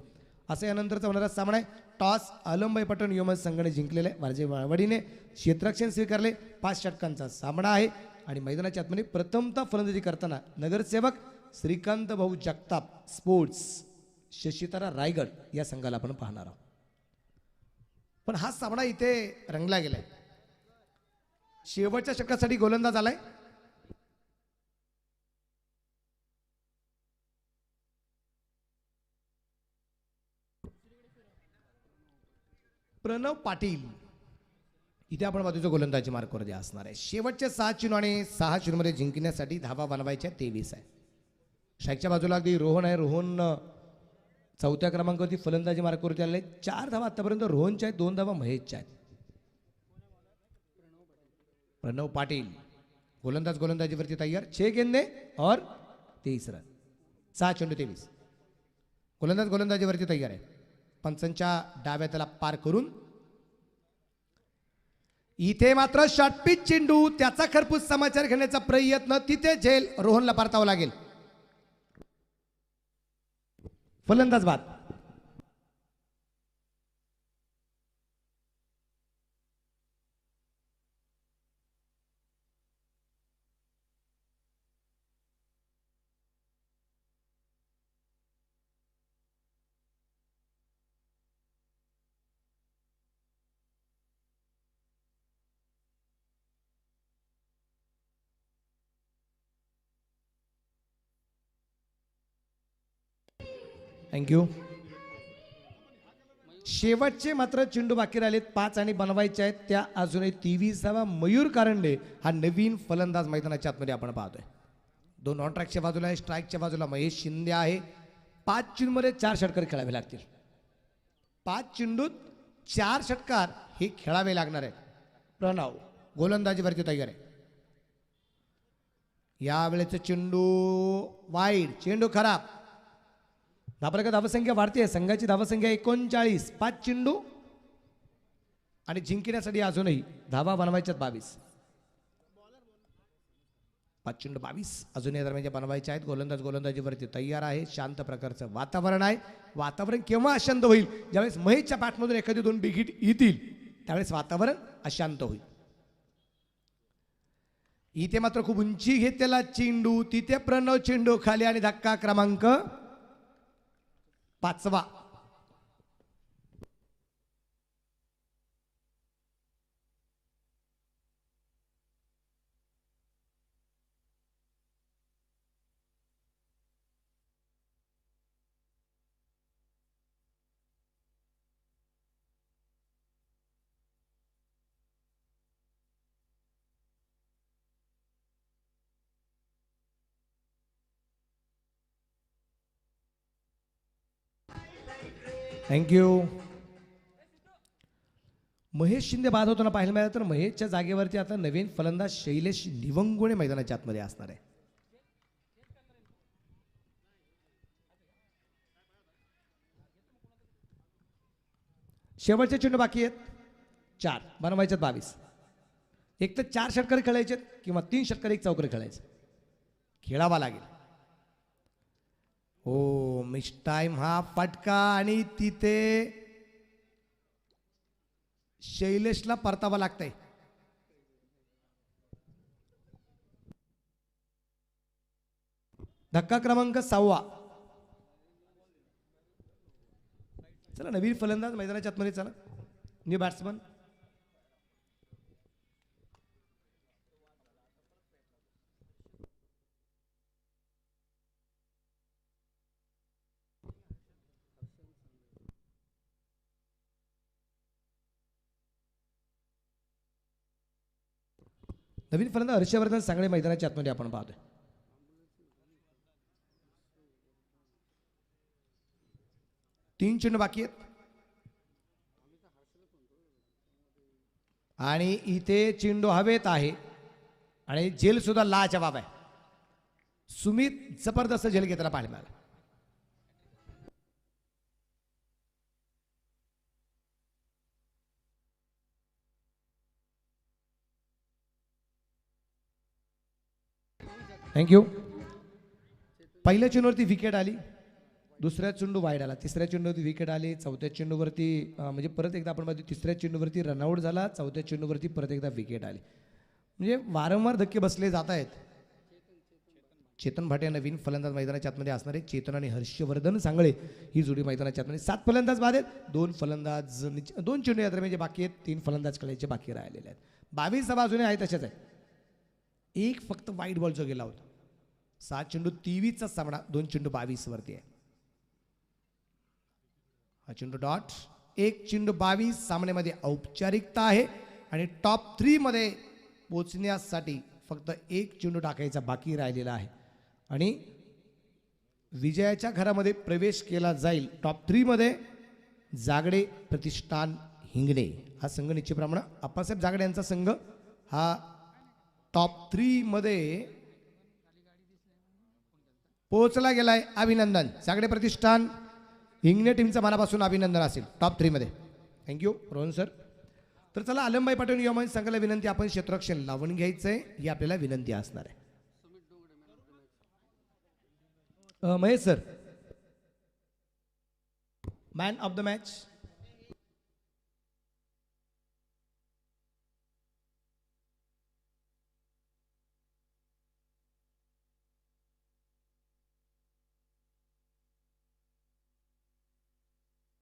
असा यानंतरचा होणारा सामना आहे. टॉस आलमबाई पटण युवमत संघाने जिंकलेला आहे. वारजे वाडीने क्षेत्ररक्षण स्वीकारले. 5 षटकांचा सामना आहे आणि मैदानाच्या आतमध्ये प्रथमतः फलंदाजी करताना नगरसेवक श्रीकांत भाऊ जगताप स्पोर्ट्स शशीतारा रायगड या संघाला आपण पाहणार आहोत. पण हा सामना इथे रंगला गेलाय. शेवटच्या षटकासाठी गोलंदाज आलाय. प्रणव पाटील इथे आपण बाजूच्या गोलंदाजी मार्कवरती असणार आहे. शेवटचे 6 चेंडू आणि 6 चेंडूमध्ये जिंकण्यासाठी धावा बनवायच्या 23 आहे. स्ट्राईकच्या बाजूला अगदी रोहन आहे. रोहन 4थ्या क्रमांकावरती फलंदाजी मार्कवरती आलेले. 4 धावा आतापर्यंत रोहनच्या आहेत, 2 धावा महेशच्या आहेत. प्रणव पाटील गोलंदाजीवरती तयार. 6 गेंदे और 23 रन. 6 चेंडू 23. गोलंदाजीवरती तयार आहे. पंचांच्या डाव्या त्याला पार करून इथे मात्र शॉर्टपिच चेंडू. त्याचा खरपूस समाचार घेण्याचा प्रयत्न. तिथे झेल रोहनला परतावं लागेल. फलंदाज बाद. थँक्यू. शेवटचे मात्र चेंडू बाकी राहिलेत 5 आणि बनवायचे आहेत त्या अजूनही 23वा मयूर कारंडे हा नवीन फलंदाज मैदानाच्या आतमध्ये आपण पाहतोय. 2 ऑन ट्रॅकच्या बाजूला आहे. स्ट्राईकच्या बाजूला महेश शिंदे आहे. 5 चेंडूमध्ये 4 षटकार खेळावे लागतील. 5 चेंडूत 4 षटकार हे खेळावे लागणार आहेत. प्रणव गोलंदाजीवरती तयार आहे. यावेळेचा चेंडू वाईड. चेंडू खराब. धाबरका धावसंख्या वाढते. संघाची धावसंख्या 39. 5 चेंडू आणि जिंकण्यासाठी अजूनही धावा बनवायच्यात 22. 5 चेंडू 22 अजून या दरम्यान बनवायचे आहेत. गोलंदाजीवरती तयार आहे. शांत प्रकारचं वातावरण आहे. वातावरण केव्हा अशांत होईल? ज्यावेळेस महेशच्या बॅटमधून एखादी 2 बिघिट येतील त्यावेळेस वातावरण अशांत होईल. इथे मात्र खूप उंची घेतलेला चेंडू. तिथे प्रणव चेंडू खाली आणि धक्का क्रमांक 5वा. थँक्यू. महेश शिंदे बाद होताना पाहायला मिळालं तर महेशच्या जागेवरती आता नवीन फलंदाज शैलेश निवंगुणे मैदानाच्या आतमध्ये असणार आहे. शेवटचे चेंडू बाकी आहेत 4 बनवायचे 22. एक तर 4 षटकार खेळायचे किंवा 3 षटकार 1 चौकार खेळायचे. खेळावा लागेल. हो मिस टाइम हा फटका आणि तिथे शैलेशला परतावा लागतंय. धक्का क्रमांक 6वा. चला नवीन फलंदाज मैदानाच्या आतमध्ये. चला न्यू बॅट्समन. नवीन फलंदाज हर्षवर्धन सांगळे मैदानाच्या आतमध्ये आपण पाहतोय. तीन चेंडू बाकी आहेत आणि इथे चेंडू हवेत आहे आणि झेल सुद्धा लाजवाब आहे. सुमित जबरदस्त झेल घेताना पाहायला मिळाला. थँक्यू. पहिल्या चेंडूवरती विकेट आली. दुसऱ्या चेंडू वाईड आला, तिसऱ्या चेंडूवरती विकेट आली, चौथ्या चेंडूवरती म्हणजे परत एकदा आपण बघतो तिसऱ्या चेंडूवरती रनआउट झाला, चौथ्या चेंडूवरती परत एकदा विकेट आली. म्हणजे वारंवार धक्के बसले जात आहेत. चेतन भाटे नवीन फलंदाज मैदानाच्या आतमध्ये असणारे, चेतन आणि हर्षवर्धन सांगळे ही जोडी मैदानाच्या आतमध्ये. 7 फलंदाज बाद आहेत, 2 फलंदाज 2 चेंडू या दरम्यान जे बाकी आहेत, 3 फलंदाज खेळायचे बाकी राहिलेले आहेत. 22 धावा अजूनही आहेत तशाच आहे. एक फक्त वाईट बॉल जो गेला होता. 7 चेंडू 23चा सामना, 2 चेंडू 22 वरती आहे. हा चेंडू डॉट, 1 चेंडू 22 सामन्यामध्ये औपचारिकता आहे आणि टॉप 3 मध्ये पोचण्यासाठी फक्त 1 चेंडू टाकायचा बाकी राहिलेला आहे आणि विजयाच्या घरामध्ये प्रवेश केला जाईल. टॉप 3 मध्ये जागडे प्रतिष्ठान हिंगणे हा संघ निश्चितप्रमाणे अप्पासाहेब जागडे यांचा संघ हा टॉप 3 मध्ये पोहोचला गेलाय. अभिनंदन जागडे प्रतिष्ठान हिंगणे टीमचं मनापासून अभिनंदन असेल टॉप 3 मध्ये. Thank you Rohan sir. तर चला आलमबाई पाटील युवा संघाला विनंती, आपण क्षेत्ररक्षण लावून घ्यायचंय ही आपल्याला विनंती असणार आहे. Mahesh sir man of the match.